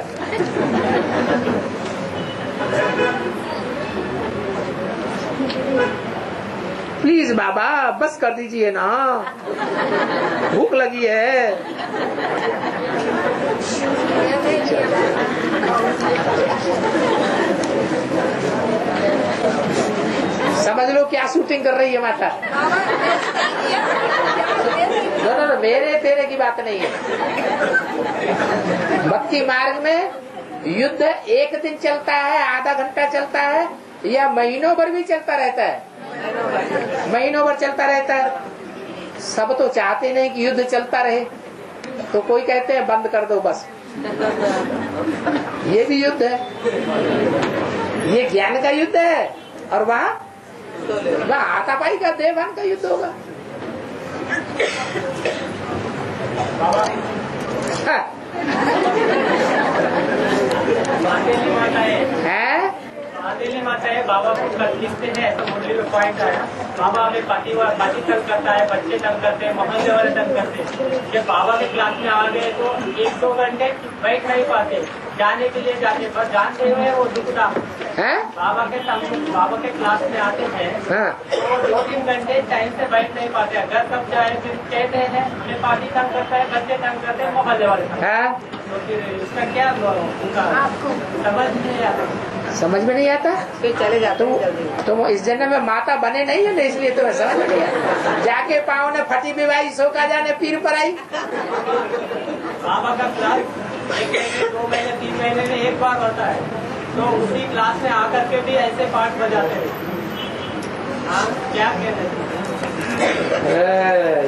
प्लीज बाबा बस कर दीजिए ना, भूख लगी है। समझ लो क्या शूटिंग कर रही है माता। नो, मेरे तेरे की बात नहीं है। भक्ति मार्ग में युद्ध एक दिन चलता है, आधा घंटा चलता है, या महीनों भर भी चलता रहता है। महीनों भर चलता रहता है। सब तो चाहते नहीं कि युद्ध चलता रहे, तो कोई कहते हैं बंद कर दो बस। ये भी युद्ध है, ये ज्ञान का युद्ध है, और वहाँ हाथापाई का देवान का युद्ध होगा। माता है बाबा को लिखते हैं, ऐसा मुरली में पॉइंट आया। बाबा हमें पार्टी तंग करता है, बच्चे तंग करते हैं, मोहल्ले वाले तंग करते हैं। जब बाबा के क्लास में आ गए तो 1-2 घंटे बैठ नहीं पाते, जाने के लिए जाते, पर जानते हुए वो दुखता है। बाबा के क्लास में आते हैं तो 2-3 घंटे टाइम से बैठ नहीं पाते। घर कब जाए फिर कहते हैं हमें पार्टी तंग करता है, बच्चे तंग करते हैं, मोहल्ले वाले तो फिर इसका क्या उनका समझ में नहीं आता? फिर चले जाते तुम इस जन्म में माता बने नहीं है ना, इसलिए तुम्हें समझ में नहीं आता। जाके पाँव ने फटी बिवाई, सो का जाने पीर पर आई। बाबा का क्लास 1 महीने 2 महीने 3 महीने में एक बार होता है, तो उसी क्लास में आकर के भी ऐसे पाठ बजाते हैं। क्या कहते हैं?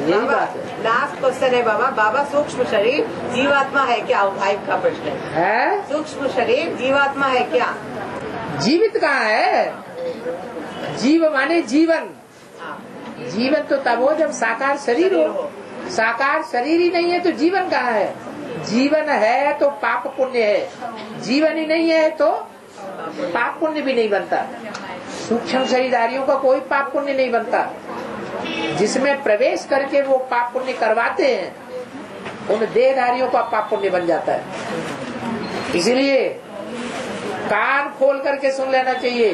यही बात है। लास्ट क्वेश्चन है बाबा। बाबा सूक्ष्म शरीर जीवात्मा है क्या? आइब का प्रश्न है। सूक्ष्म शरीर जीवात्मा है क्या? जीवित कहाँ है? जीव माने जीवन। जीवन तो तब हो जब साकार शरीर हो। साकार शरीर ही नहीं है तो जीवन कहाँ है? जीवन है तो पाप पुण्य है, जीवन ही नहीं है तो पाप पुण्य भी नहीं बनता। सूक्ष्म शरीरधारियों का कोई पाप पुण्य नहीं बनता। जिसमें प्रवेश करके वो पाप पुण्य करवाते हैं उन देहधारियों का पाप पुण्य बन जाता है। इसलिए कान खोल करके सुन लेना चाहिए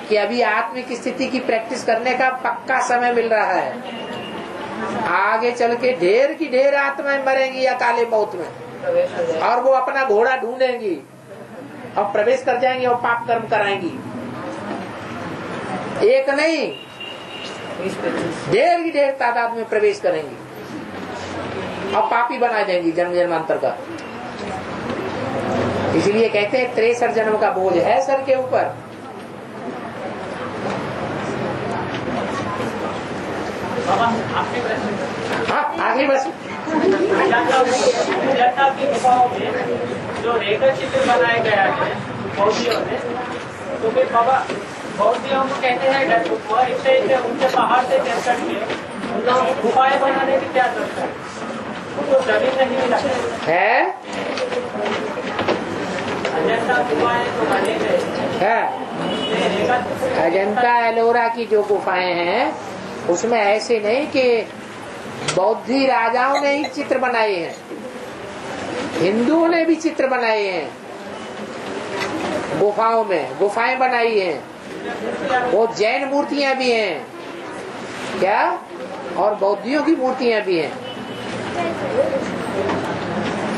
कि अभी आत्मिक स्थिति की प्रैक्टिस करने का पक्का समय मिल रहा है। आगे चल के ढेर की ढेर आत्माएं मरेंगी या काले मौत में, और वो अपना घोड़ा ढूंढेंगी और प्रवेश कर जाएंगी और पाप कर्म कराएंगी। एक नहीं, ढेर की ढेर तादाद में प्रवेश करेंगी और पापी बना देंगी जन्म जन्मांतर का। इसलिए कहते हैं 63 जन्म का बोझ है सर के ऊपर। हाँ आगे बस। जो रेखा चित्र बनाया गया है बौद्धियों ने, तो फिर बाबा बौद्धियों को कहते हैं उनके पहाड़ से चल के उपाय बनाने की क्या जरूरत है? उनको जमीन नहीं मिला है। अजंता गुफाएं जो बने गए है रहेगा अजंता एलोरा की जो गुफाएं हैं उसमें ऐसे नहीं कि बौद्धी राजाओं ने ही चित्र बनाए हैं, हिंदुओं ने भी चित्र बनाए हैं, गुफाओं में गुफाएं बनाई हैं, वो जैन मूर्तियां भी हैं क्या, और बौद्धियों की मूर्तियां भी हैं।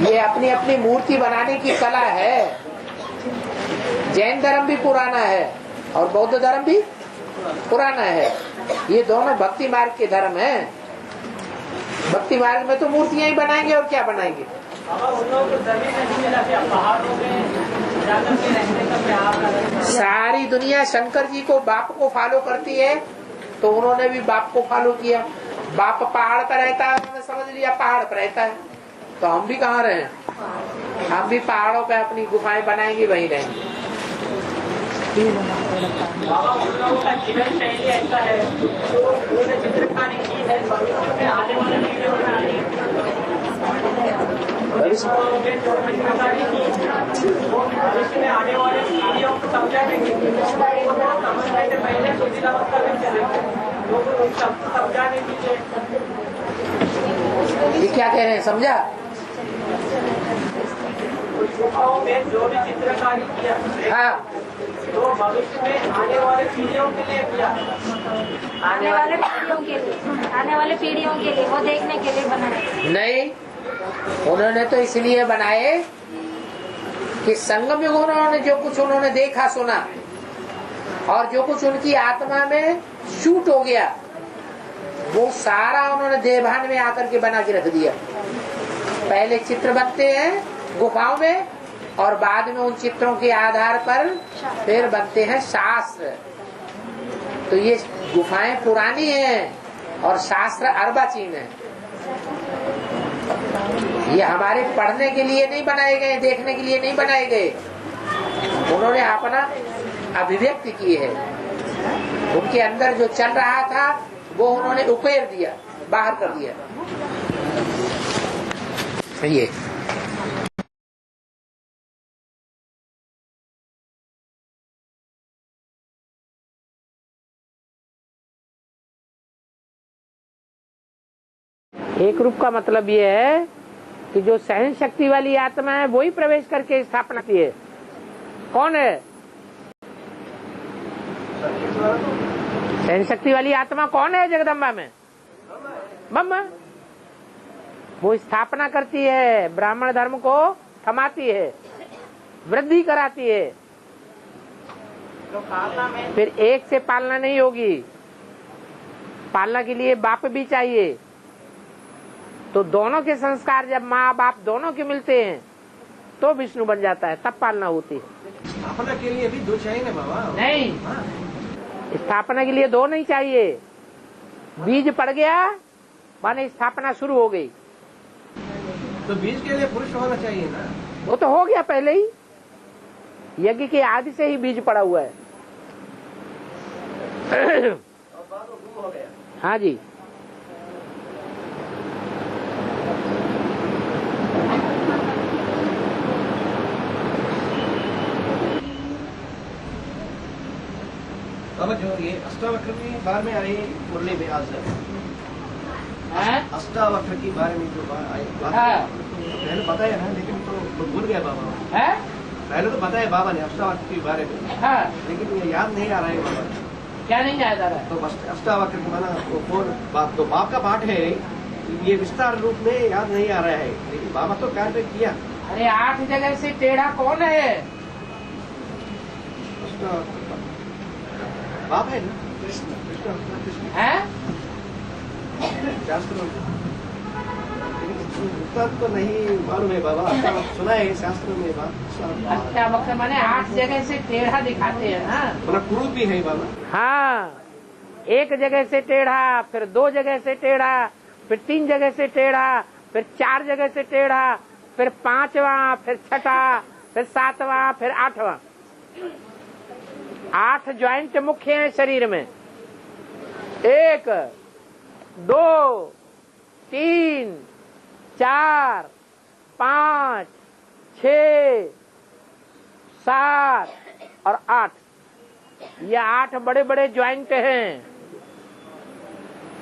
ये अपनी अपनी मूर्ति बनाने की कला है। जैन धर्म भी पुराना है और बौद्ध धर्म भी पुराना है। ये दोनों भक्ति मार्ग के धर्म हैं। भक्ति मार्ग में तो मूर्तियां ही बनाएंगे और क्या बनाएंगे। उन लोगों को जमीन नहीं मिला कि पहाड़ों में जाकर के रहने का प्रयास। सारी दुनिया शंकर जी को बाप को फॉलो करती है तो उन्होंने भी बाप को फॉलो किया। बाप पहाड़ पर रहता है, उन्होंने समझ लिया पहाड़ पर रहता है, तो हम भी कहाँ रहे, हम भी पहाड़ों पे अपनी गुफाएं बनाएंगे, वहीं रहेंगे। बाबा उन लोगों का जीवन शैली ऐसा है तो उन्होंने चित्रकारी की है, भविष्य में आने वाले पीढ़ियों में चित्रकारी की भविष्य में आने वाले पीढ़ियों को समझाने के लिए समझने से पहले सुविधावस्था में चले लोगों को समझाने के लिए। ये क्या कह रहे हैं, समझा? गुफाओं में जो भी चित्रकारी किया हाँ, तो भविष्य में आने वाले पीढ़ियों के लिए किया, आने वाले पीढ़ियों के लिए वो देखने के लिए बनाए नहीं, उन्होंने तो इसलिए बनाए कि संगम युग उन्होंने जो कुछ उन्होंने देखा सुना और जो कुछ उनकी आत्मा में शूट हो गया वो सारा उन्होंने देवभान में आकर के बना के रख दिया। पहले चित्र बनते हैं गुफाओं में और बाद में उन चित्रों के आधार पर फिर बनते हैं शास्त्र। तो ये गुफाएं पुरानी हैं और शास्त्र अर्वाचीन है। ये हमारे पढ़ने के लिए नहीं बनाए गए, देखने के लिए नहीं बनाए गए, उन्होंने अपना अभिव्यक्ति की है। उनके अंदर जो चल रहा था वो उन्होंने उकेर दिया, बाहर कर दिया। ये एक रूप का मतलब ये है कि जो सहन शक्ति वाली आत्मा है वो ही प्रवेश करके स्थापना की है। कौन है सहन शक्ति वाली आत्मा? कौन है जगदम्बा में? ब्रह्मा। वो स्थापना करती है, ब्राह्मण धर्म को थमाती है, वृद्धि कराती है। फिर एक से पालना नहीं होगी, पालना के लिए बाप भी चाहिए। तो दोनों के संस्कार जब माँ बाप दोनों के मिलते हैं तो विष्णु बन जाता है, तब पालना होती है। स्थापना के लिए भी दो चाहिए ना बाबा? नहीं, स्थापना के लिए दो नहीं चाहिए। बीज पड़ गया माने स्थापना शुरू हो गई। तो बीज के लिए पुरुष होना चाहिए ना? वो तो हो गया पहले ही, यज्ञ के आदि से ही बीज पड़ा हुआ है। हाँ जी। बाबा जो ये अष्टावक्र के बारे में आई मुरली में आज अष्टावक्र के बारे में जो बात पहले बताया ना, लेकिन तो भूल गया बाबा है? पहले तो बताया बाबा ने अष्टावक्र के बारे में, लेकिन ये याद नहीं आ रहा है बाबा। क्या नहीं याद आ रहा है? तो अष्टावक्र के माना वो कौन बाप, तो बाप का पाठ है, ये विस्तार रूप में याद नहीं आ रहा है, लेकिन बाबा तो कार्य किया। अरे 8 जगह से टेढ़ा कौन है? बाप है ना, कृष्ण है? शास्त्र उत्तर तो नहीं मालूम है बाबा, सुना है शास्त्र में बात। अच्छा वक्त माने 8 जगह से टेढ़ा दिखाते हैं ना, मतलब कुरूप भी है बाबा। हाँ, 1 जगह से टेढ़ा, फिर 2 जगह से टेढ़ा, फिर 3 जगह से टेढ़ा, फिर 4 जगह से टेढ़ा, फिर 5वां, फिर 6वां, फिर 7वां, फिर 8वां। 8 ज्वाइंट मुख्य हैं शरीर में। 1 2 3 4 5 6 7 और 8, ये 8 बड़े बड़े ज्वाइंट हैं।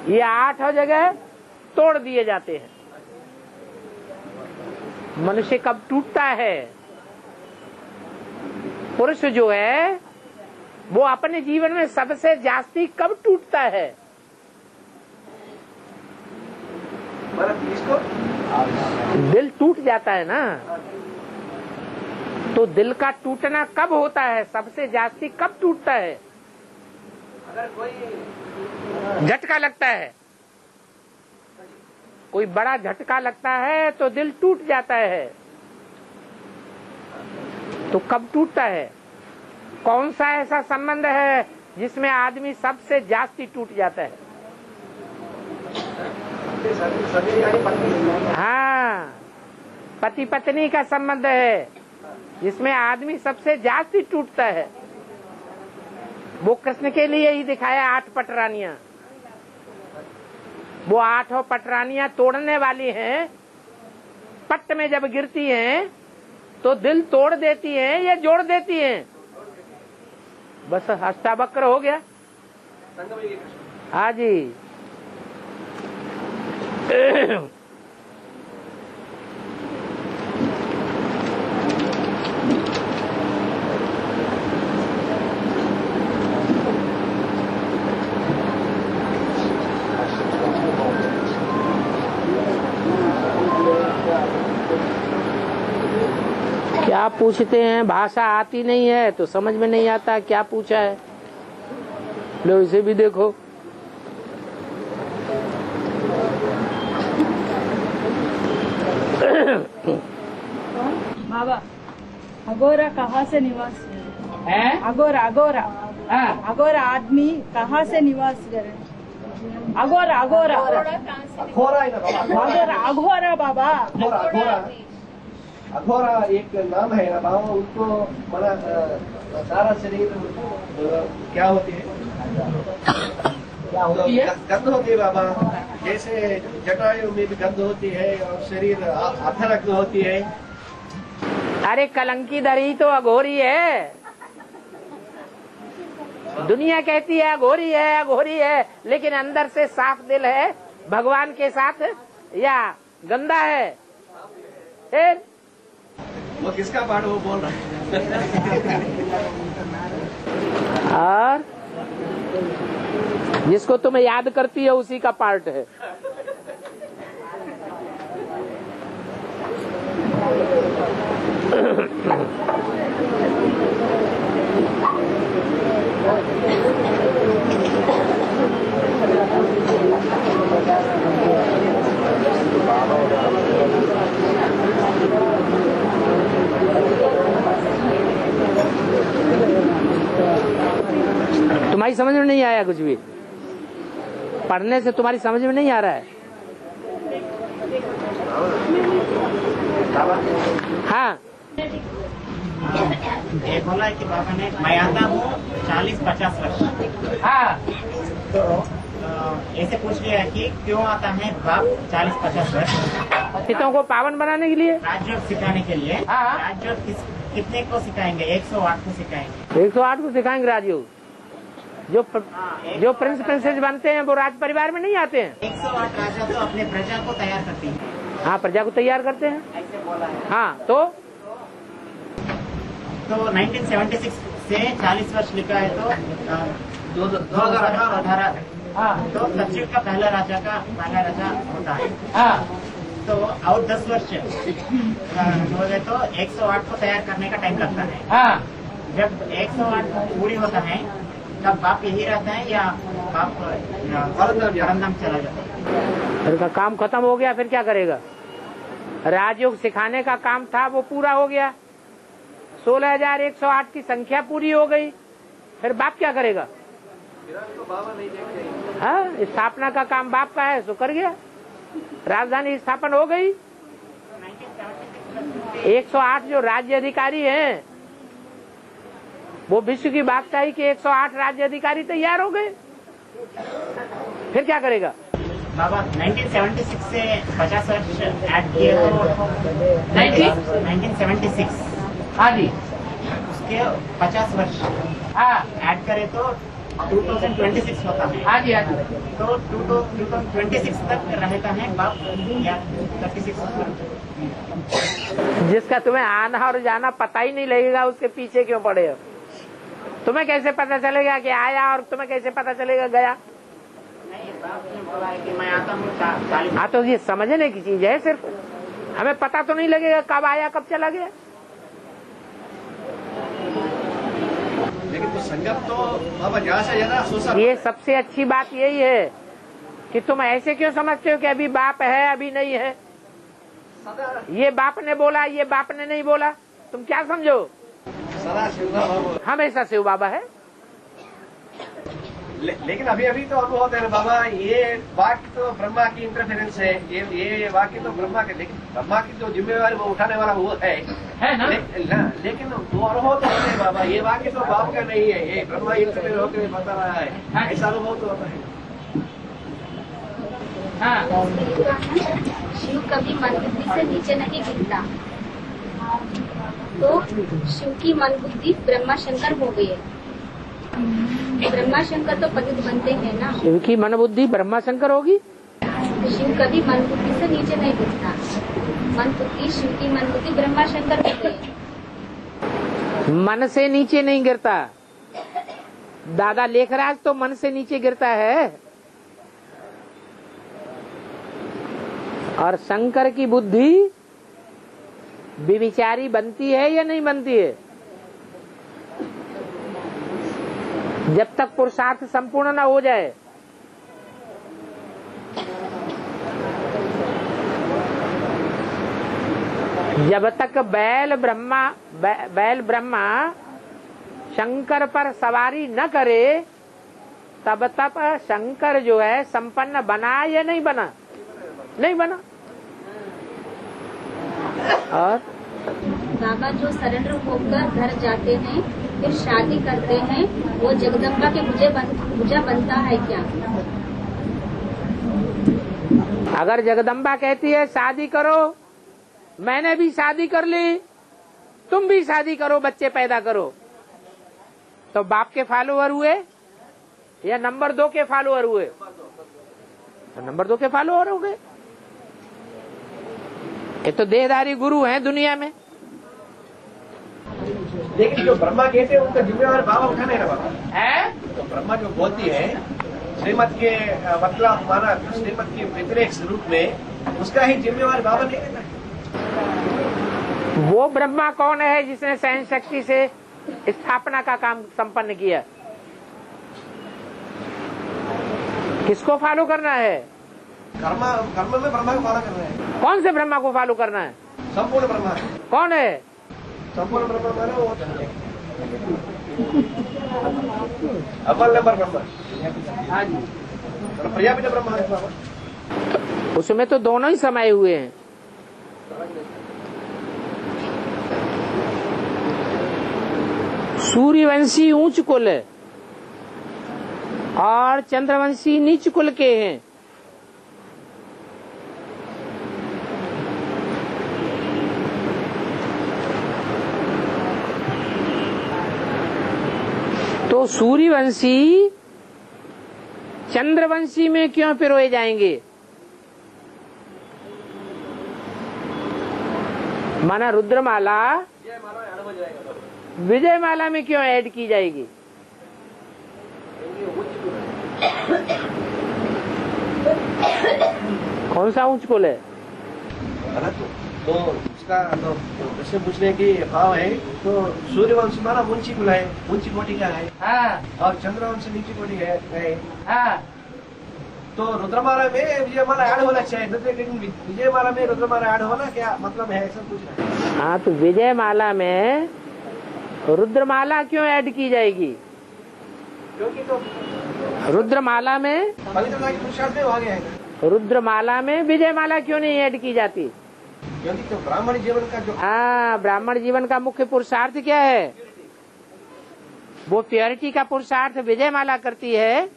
ये 8 जगह तोड़ दिए जाते हैं। मनुष्य कब टूटता है? पुरुष जो है वो अपने जीवन में सबसे जास्ती कब टूटता है? दिल टूट जाता है ना। तो दिल का टूटना कब होता है? सबसे जास्ती कब टूटता है? अगर कोई झटका लगता है, कोई बड़ा झटका लगता है तो दिल टूट जाता है। तो कब टूटता है? कौन सा ऐसा संबंध है जिसमें आदमी सबसे जास्ती टूट जाता है? हाँ, पति पत्नी का संबंध है जिसमें आदमी सबसे जास्ती टूटता है। वो कृष्ण के लिए ही दिखाया 8 पटरानियां। वो 8 पटरानियां तोड़ने वाली हैं। पट्ट में जब गिरती हैं तो दिल तोड़ देती हैं या जोड़ देती हैं? बस अष्टावक्र हो गया। हाँ जी। क्या पूछते हैं? भाषा आती नहीं है तो समझ में नहीं आता क्या पूछा है। लो इसे भी देखो। बाबा, अगोरा कहाँ से निवास है? अगोरा अगोरा अगोरा आदमी कहाँ से निवास करे? अगोरा अगोरा अगोरा अघोरा बाबा। अघोरा एक नाम है ना बाबा, उनको बड़ा सारा शरीर क्या होती है? गंध होती है बाबा। जैसे जटायु में भी गंध होती है और शरीर अथरक होती है। अरे कलंकी दरी तो अघोरी है। दुनिया कहती है अघोरी है अघोरी है, लेकिन अंदर से साफ दिल है भगवान के साथ या गंदा है? फिर वो किसका पाठ वो बोल रहा है? और जिसको तुम्हें याद करती है उसी का पार्ट है। तुम्हारी समझ में नहीं आया कुछ भी? पढ़ने से तुम्हारी समझ में नहीं आ रहा है? हाँ, ये बोला है कि बाबा ने मैं आता हूँ 40-50 वर्ष। हाँ, तो ऐसे पूछ लिया कि क्यों आता है बाप 40-50 वर्ष? चित्तों को पावन बनाने के लिए, राजयोग सिखाने के लिए। हाँ। राजयोग कितने को सिखाएंगे? 108 को सिखाएंगे। 108 को सिखाएंगे राजयोग। जो प्रिंस प्रिंसेस बनते हैं वो राज परिवार में नहीं आते हैं। 108 राजा तो अपने प्रजा को तैयार करते हैं। हाँ, प्रजा को तैयार करते हैं। ऐसे बोला है। हाँ, तो 1976 से 40 वर्ष लिखा है तो 2018। हाँ, तो सचिव का पहला राजा होता है। हाँ, तो और 10 वर्ष हो गए तो 108 को तैयार करने का टाइम लगता है। हाँ। जब 108 पूरी होता है तब बाप यही रहता है या बाप परमधाम चला जाता है? फिर का काम खत्म हो गया, फिर क्या करेगा? राजयोग सिखाने का काम था वो पूरा हो गया। 16,108 की संख्या पूरी हो गई, फिर बाप क्या करेगा? हाँ, स्थापना का काम बाप का है, सो कर गया। राजधानी स्थापन हो गई। 108 जो राज्य अधिकारी हैं वो विश्व की बादशाही के 108 राज्य अधिकारी तैयार हो गए, फिर क्या करेगा? बाबा 1976 से 50 वर्ष ऐड किए तो 1976। हाँ जी। के 50 वर्ष ऐड करें तो 2026 होता है। हाँ जी, हाँ जी। तो 2026 तक रहता है बाप या 36 जिसका तुम्हें आना और जाना पता ही नहीं लगेगा, उसके पीछे क्यों पड़े हो? तुम्हें कैसे पता चलेगा कि आया और तुम्हें कैसे पता चलेगा गया? नहीं, बाप ने बोला है कि मैं आता हूँ। हाँ, तो ये समझने की चीज है। सिर्फ हमें पता तो नहीं लगेगा कब आया कब चला गया। लेकिन तो संगम तो बाबा जहाँ से ज्यादा सोचा। ये सबसे अच्छी बात यही है कि तुम ऐसे क्यों समझते हो कि अभी बाप है अभी नहीं है। ये बाप ने बोला, ये बाप ने नहीं बोला, तुम क्या समझो? सदा शिव बाबा हमेशा शिव बाबा है। लेकिन अभी अभी तो अनुभव होता है बाबा, ये वाक्य तो ब्रह्मा की इंटरफेरेंस है, ये वाक्य तो ब्रह्मा के, लेकिन ब्रह्मा की जो जिम्मेवारी वो उठाने वाला वो है ना? लेकिन वो अनुभव तो होता है बाबा, ये वाक्य तो बाप का नहीं है, ये ब्रह्मा इंटरफेयर होकर बता रहा है, ऐसा अनुभव तो होता है। शिव कभी मन बुद्धि से नीचे नहीं गिरता, तो शिव की मन बुद्धि ब्रह्मा शंकर हो गई है। ब्रह्मा शंकर तो पतित बनते हैं ना। शिव की मन बुद्धि ब्रह्मा शंकर होगी। शिव कभी मन बुद्धि से नीचे नहीं गिरता, मन बुद्धि शिव की मन बुद्धि ब्रह्मा शंकर हो गई। मन से नीचे नहीं गिरता। दादा लेखराज तो मन से नीचे गिरता है, और शंकर की बुद्धि विचारी बनती है या नहीं बनती है? जब तक पुरुषार्थ संपूर्ण न हो जाए। जब तक बैल ब्रह्मा शंकर पर सवारी न करे, तब तक शंकर जो है संपन्न बना या नहीं बना? नहीं बना। और बाबा जो सरेंडर होकर घर जाते हैं फिर शादी करते हैं, वो जगदम्बा के पूजा बनता है क्या? अगर जगदम्बा कहती है शादी करो, मैंने भी शादी कर ली, तुम भी शादी करो, बच्चे पैदा करो, तो बाप के फॉलोअर हुए या नंबर 2 के फॉलोअर हुए? तो नंबर 2 के फॉलोअर हो गए। ये तो देहधारी गुरु हैं दुनिया में। लेकिन जो ब्रह्मा कहते हैं उनका जिम्मेवार बाबा उठाने ना बाबा है। तो ब्रह्मा जो बोलती है श्रीमत के मतलब माना श्रीमत के व्यतिरेक रूप में, उसका ही जिम्मेवार बाबा नहीं लेता है। वो ब्रह्मा कौन है जिसने सहन शक्ति से स्थापना का काम संपन्न किया? किसको फॉलो करना है? कर्म में ब्रह्मा को फॉलो करना है। कौन से ब्रह्मा को फॉलो करना है? संपूर्ण ब्रह्मा। कौन है संपूर्ण ब्रह्मा माने वो अव्वल नंबर ब्रह्मा। हाँ जी, प्रजापति ब्रह्मा है बाबा। उसमें तो दोनों ही समाये हुए हैं। सूर्यवंशी ऊंच कुल और चंद्रवंशी नीच कुल के हैं। तो सूर्यवंशी चंद्रवंशी में क्यों पिरोए जाएंगे? माना रुद्रमाला विजयमाला में क्यों ऐड की जाएगी? कौन सा ऊंच कुल है? तो उसका तो प्रश्न पूछने की भाव है। तो सूर्यवंश माना ऊंची कुल है, ऊंची कोटि का है। हाँ। और चंद्रवंश नीची कोटि है। हाँ। तो रुद्रमाला में विजयमाला ऐड होना चाहिए, लेकिन विजयमाला में रुद्रमाला ऐड होना क्या मतलब है, ऐसा पूछना है। हाँ, तो विजयमाला में रुद्रमाला क्यों ऐड की जाएगी? क्योंकि तो रुद्रमाला में पवित्रता की पुरुषार्थ में आगे आएगा। रुद्रमाला में विजयमाला क्यों नहीं ऐड की जाती? क्योंकि तो ब्राह्मण जीवन का जो ब्राह्मण जीवन का मुख्य पुरुषार्थ क्या है? वो प्योरिटी का पुरुषार्थ विजयमाला करती है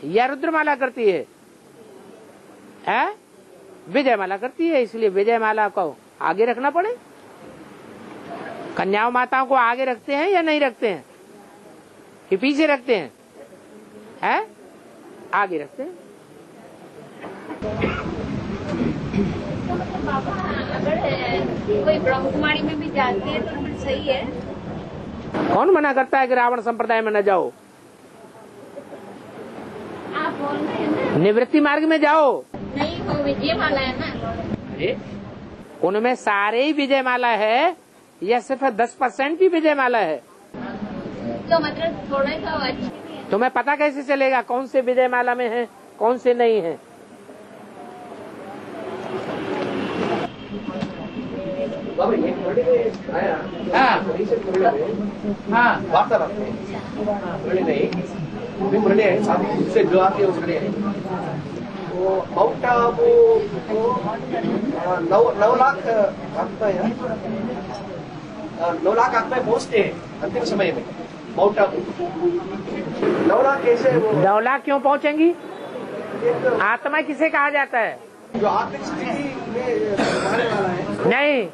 या रुद्रमाला करती है? विजयमाला करती है, इसलिए विजयमाला को आगे रखना पड़े। कन्याओं माताओं को आगे रखते हैं या नहीं रखते हैं, कि पीछे रखते हैं? हैं? आगे रखते हैं। अगर कोई ब्रह्म कुमारी में भी जाती है तो फिर सही है? कौन मना करता है कि रावण संप्रदाय में न जाओ? आप बोल रहे हैं ना, निवृत्ति मार्ग में जाओ। नहीं वो विजय माला है ना। अरे उनमें सारे ही विजय माला है या सिर्फ 10% ही विजय माला है? तो मतलब थोड़ा सा अच्छा। तुम्हें पता कैसे चलेगा कौन से विजय माला में है कौन से नहीं है? वार्तालाप नहीं मुरली है, उससे जो आती है वो मुरली है। वो माउंट आबू को 9 लाख आत्माएं 9 लाख आत्माएं पहुंचते हैं अंतिम समय में माउंट आबू। 9 लाख कैसे? 9 लाख क्यों पहुंचेंगी? आत्मा किसे कहा जाता है? जो आत्मिक स्थिति में रहने वाला है। नहीं,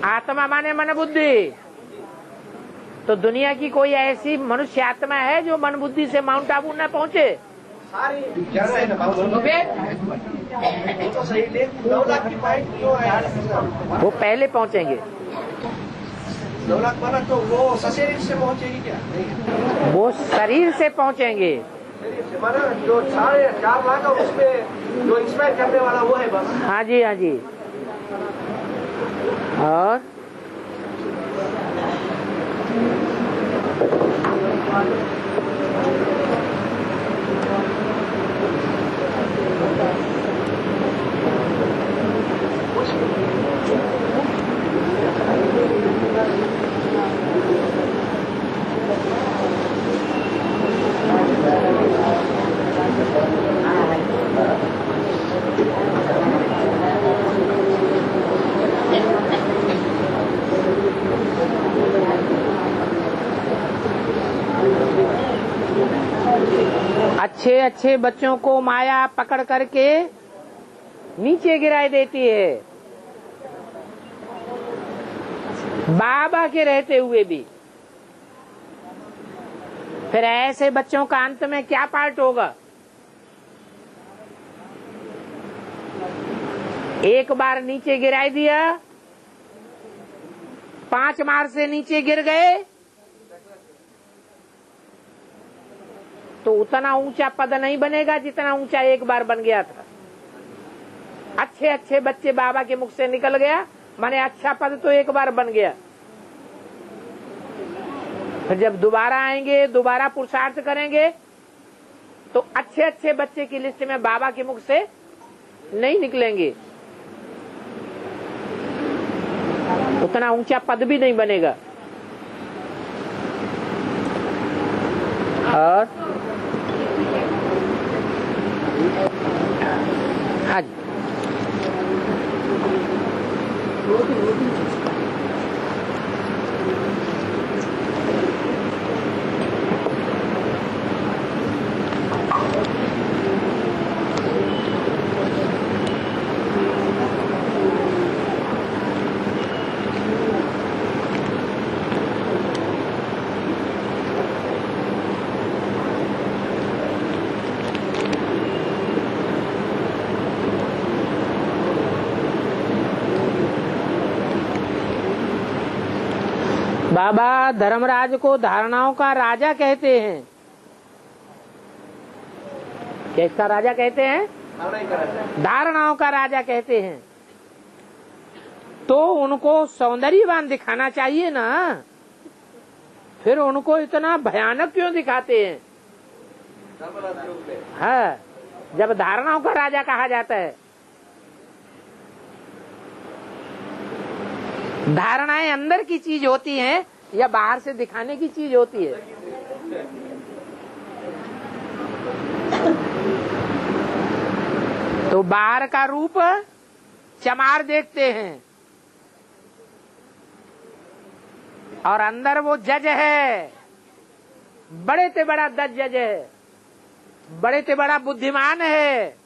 आत्मा माने मन बुद्धि। तो दुनिया की कोई ऐसी मनुष्य आत्मा है जो मन बुद्धि से माउंट आबू न पहुंचे? सारी जाना है ना बाबू, वो तो सही, लेकिन 9 लाख की पॉइंट क्यों है? वो पहले पहुंचेंगे। 9 लाख वाला तो वो सशरीर से पहुंचेगी क्या? नहीं, वो शरीर से पहुंचेंगे। शरीर से माना जो 4.5 लाख और उसमें जो इंस्पायर करने वाला वो है बस। हाँ जी, हाँ जी। और अच्छे अच्छे बच्चों को माया पकड़ करके नीचे गिराई देती है, बाबा के रहते हुए भी। फिर ऐसे बच्चों का अंत में क्या पार्ट होगा? एक बार नीचे गिराई दिया, 5 बार से नीचे गिर गए तो उतना ऊंचा पद नहीं बनेगा जितना ऊंचा एक बार बन गया था। अच्छे अच्छे बच्चे बाबा के मुख से निकल गया माने अच्छा पद तो एक बार बन गया। फिर जब दोबारा आएंगे, दोबारा पुरुषार्थ करेंगे तो अच्छे अच्छे बच्चे की लिस्ट में बाबा के मुख से नहीं निकलेंगे, उतना ऊंचा पद भी नहीं बनेगा। और आज बाबा धर्मराज को धारणाओं का राजा कहते हैं। किसका राजा कहते हैं? धारणाओं का राजा कहते हैं। तो उनको सौंदर्यवान दिखाना चाहिए ना, फिर उनको इतना भयानक क्यों दिखाते हैं? हाँ, जब धारणाओं का राजा कहा जाता है। धारणाएं अंदर की चीज होती हैं या बाहर से दिखाने की चीज होती है? तो बाहर का रूप चमार देखते हैं और अंदर वो जज है, बड़े से बड़ा जज है, बड़े से बड़ा बुद्धिमान है।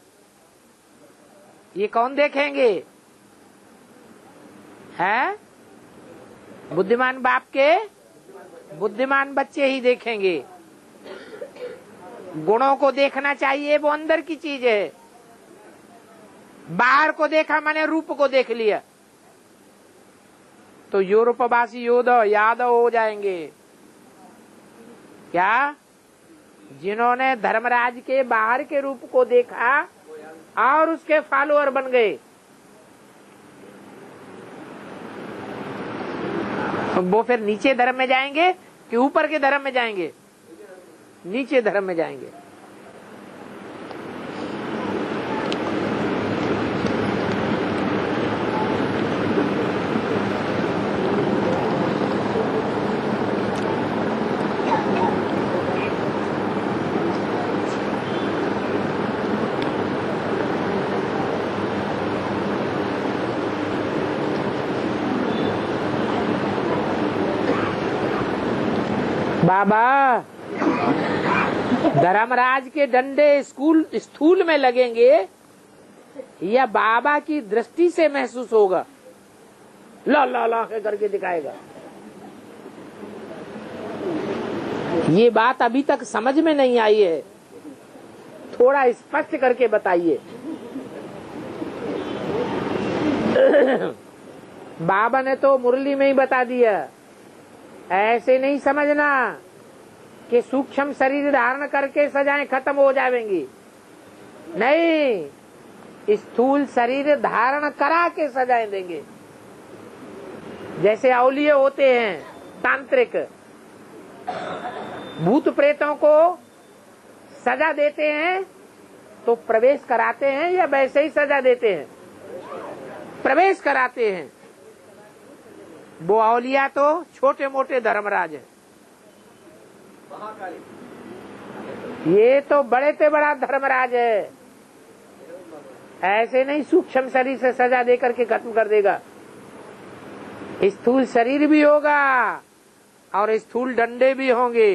ये कौन देखेंगे? है बुद्धिमान बाप के बुद्धिमान बच्चे ही देखेंगे। गुणों को देखना चाहिए, वो अंदर की चीज है। बाहर को देखा माने रूप को देख लिया तो यूरोपवासी यादव हो जाएंगे। क्या? जिन्होंने धर्मराज के बाहर के रूप को देखा और उसके फॉलोअर बन गए, वो फिर नीचे धर्म में जाएंगे कि ऊपर के धर्म में जाएंगे? नीचे धर्म में जाएंगे। बाबा, धर्मराज के डंडे स्थूल में लगेंगे या बाबा की दृष्टि से महसूस होगा? ला ला ला के करके दिखाएगा। ये बात अभी तक समझ में नहीं आई है, थोड़ा स्पष्ट करके बताइए। बाबा ने तो मुरली में ही बता दिया। ऐसे नहीं समझना कि सूक्ष्म शरीर धारण करके सजाएं खत्म हो जाएंगी। नहीं, स्थूल शरीर धारण करा के सजाएं देंगे। जैसे औलिये होते हैं तांत्रिक, भूत प्रेतों को सजा देते हैं तो प्रवेश कराते हैं या वैसे ही सजा देते हैं? प्रवेश कराते हैं। वो औलिया तो छोटे मोटे धर्मराज है, ये तो बड़े से बड़ा धर्मराज है। ऐसे नहीं सूक्ष्म शरीर से सजा दे करके खत्म कर देगा। स्थूल शरीर भी होगा और स्थूल डंडे भी होंगे।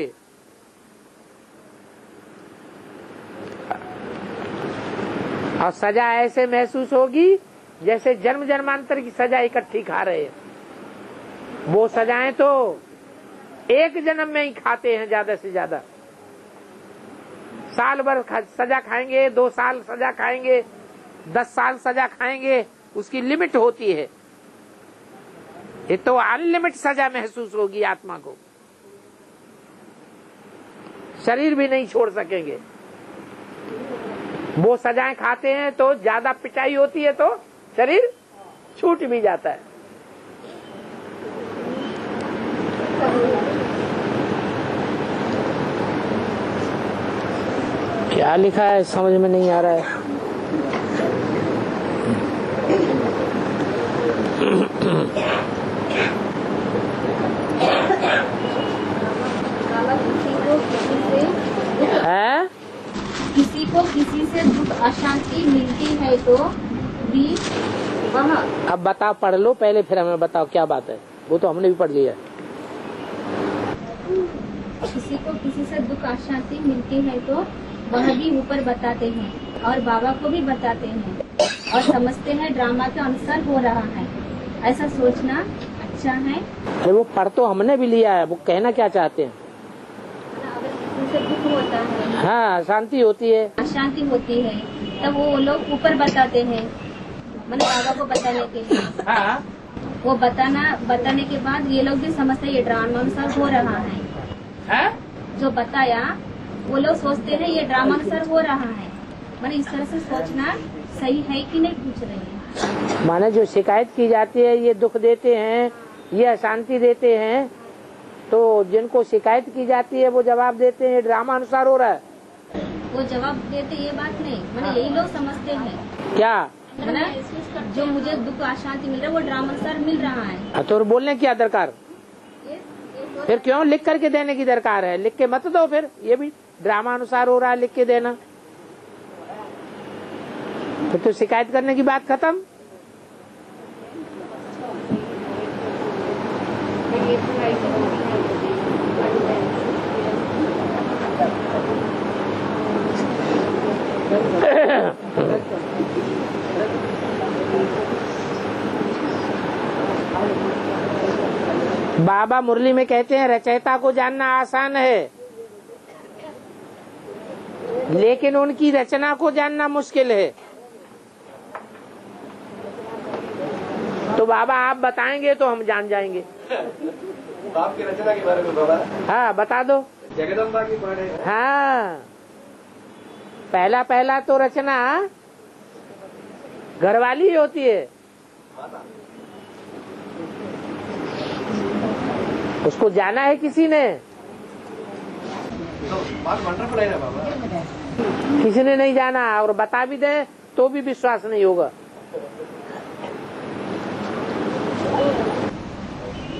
और सजा ऐसे महसूस होगी जैसे जन्म जन्मांतर की सजा इकट्ठी खा रहे हैं। वो सजाएं तो एक जन्म में ही खाते हैं, ज्यादा से ज्यादा साल भर सजा खाएंगे, 2 साल सजा खाएंगे, 10 साल सजा खाएंगे, उसकी लिमिट होती है। ये तो अनलिमिट सजा महसूस होगी आत्मा को, शरीर भी नहीं छोड़ सकेंगे। वो सजाएं खाते हैं तो ज्यादा पिटाई होती है तो शरीर छूट भी जाता है। क्या लिखा है समझ में नहीं आ रहा है। किसी को किसी से दुख अशांति मिलती है तो भी वह। अब बताओ, पढ़ लो पहले फिर हमें बताओ क्या बात है। वो तो हमने भी पढ़ लिया। किसी को किसी से दुख अशांति मिलती है तो वह भी ऊपर बताते हैं और बाबा को भी बताते हैं और समझते हैं ड्रामा के अनुसार हो रहा है। ऐसा सोचना अच्छा है। अरे वो पढ़ तो हमने भी लिया है, वो कहना क्या चाहते हैं? अगर दुख होता है, हाँ, अशांति होती है, अशांति होती है, तब वो लोग ऊपर बताते हैं, मैंने बाबा को बताने के लिए। हाँ। वो बताने के बाद ये लोग भी समझते हैं ये ड्रामा अनुसार हो रहा है। जो बताया वो लोग सोचते हैं ये ड्रामा अनुसार हो रहा है। मैंने इस तरह से सोचना सही है कि नहीं पूछ रही है। माने जो शिकायत की जाती है ये दुख देते हैं, ये अशांति देते हैं, तो जिनको शिकायत की जाती है वो जवाब देते हैं ड्रामा अनुसार हो रहा है। वो जवाब देते ये बात नहीं, मैंने यही लोग समझते हैं। क्या? मैंने जो मुझे दुख अशांति मिल रहा है वो ड्रामा अनुसार मिल रहा है। तो बोलने की क्या दरकार? फिर क्यों लिख करके देने की दरकार है? लिख के मत दो, फिर ये भी ड्रामा अनुसार हो रहा है लिख के देना, फिर तो शिकायत करने की बात खत्म। बाबा मुरली में कहते हैं रचयिता को जानना आसान है, लेकिन उनकी रचना को जानना मुश्किल है। तो बाबा आप बताएंगे तो हम जान जाएंगे। आपकी रचना के बारे में बाबा? हाँ बता दो। जगदम्बा की पढ़े। हाँ, पहला तो रचना घरवाली ही होती है, उसको जाना है किसी ने? तो बात वंडरफुल है ना बाबा। किसी ने नहीं जाना, और बता भी दे तो भी विश्वास नहीं होगा।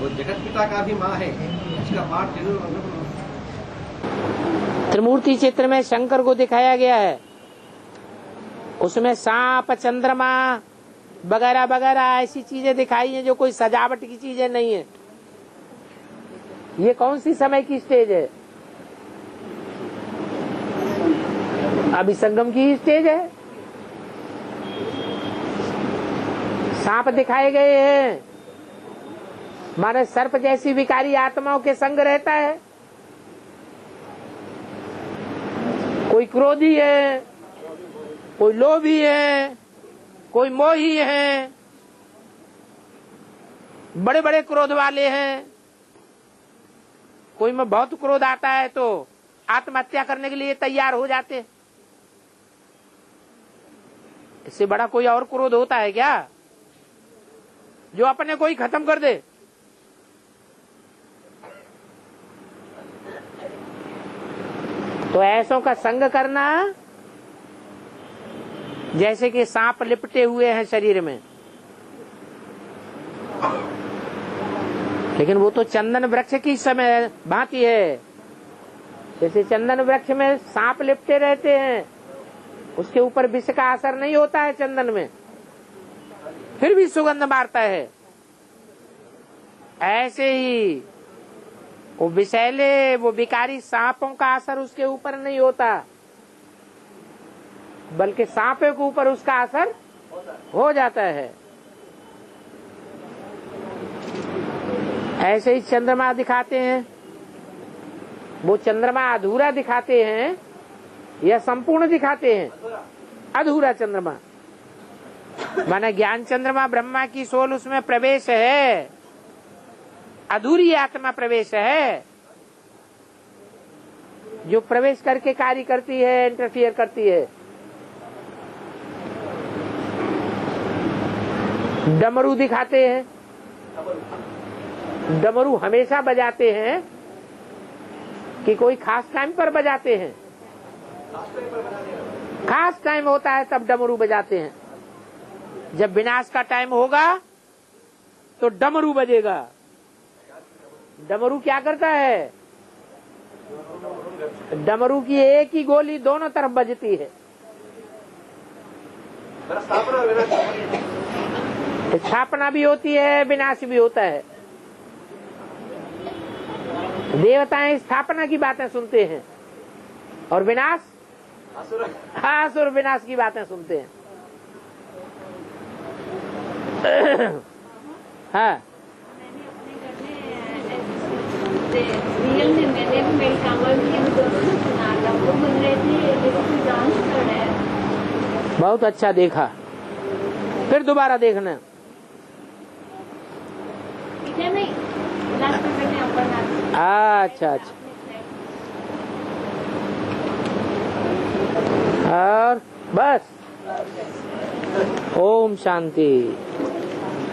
वो जगत पिता का भी माँ है, इसका पाठ जरूर वंडरफुल। त्रिमूर्ति चित्र में शंकर को दिखाया गया है, उसमें सांप, चंद्रमा वगैरह वगैरह ऐसी चीजें दिखाई हैं जो कोई सजावट की चीजें नहीं है। ये कौन सी समय की स्टेज है? अभी संगम की स्टेज है। सांप दिखाए गए हैं, माने सर्प जैसी विकारी आत्माओं के संग रहता है। कोई क्रोधी है, कोई लोभी है, कोई मोही है, बड़े बड़े क्रोध वाले हैं। कोई में बहुत क्रोध आता है तो आत्महत्या करने के लिए तैयार हो जाते हैं। इससे बड़ा कोई और क्रोध होता है क्या जो अपने को ही खत्म कर दे? तो ऐसों का संग करना जैसे कि सांप लिपटे हुए हैं शरीर में, लेकिन वो तो चंदन वृक्ष की समय भांति है। जैसे चंदन वृक्ष में सांप लिपटे रहते हैं, उसके ऊपर विष का असर नहीं होता है चंदन में, फिर भी सुगंध मारता है। ऐसे ही वो विषैले, वो विकारी सांपों का असर उसके ऊपर नहीं होता, बल्कि सांपों के ऊपर उसका असर हो जाता है। ऐसे ही चंद्रमा दिखाते हैं, वो चंद्रमा अधूरा दिखाते हैं या संपूर्ण दिखाते हैं? अधूरा चंद्रमा, माने ज्ञान चंद्रमा ब्रह्मा की सोल उसमें प्रवेश है, अधूरी आत्मा प्रवेश है, जो प्रवेश करके कार्य करती है, इंटरफियर करती है। डमरू दिखाते हैं, डमरू हमेशा बजाते हैं कि कोई खास टाइम पर बजाते हैं? खास टाइम होता है तब डमरू बजाते हैं। जब विनाश का टाइम होगा तो डमरू बजेगा। डमरू क्या करता है? डमरू की एक ही गोली दोनों तरफ बजती है। स्थापना भी होती है, विनाश भी होता है। देवताएं स्थापना की बातें सुनते हैं और विनाश, असुर विनाश की बातें सुनते हैं। हाँ, रियल में मैंने भी मेरी कामल भी सुना था, वो बोल रहे थे डांस कर रहे हैं। बहुत अच्छा देखा, फिर दोबारा देखना। इधर नहीं, लास्ट में बैठे ऊपर हाथ। अच्छा अच्छा, और बस। ओम शांति।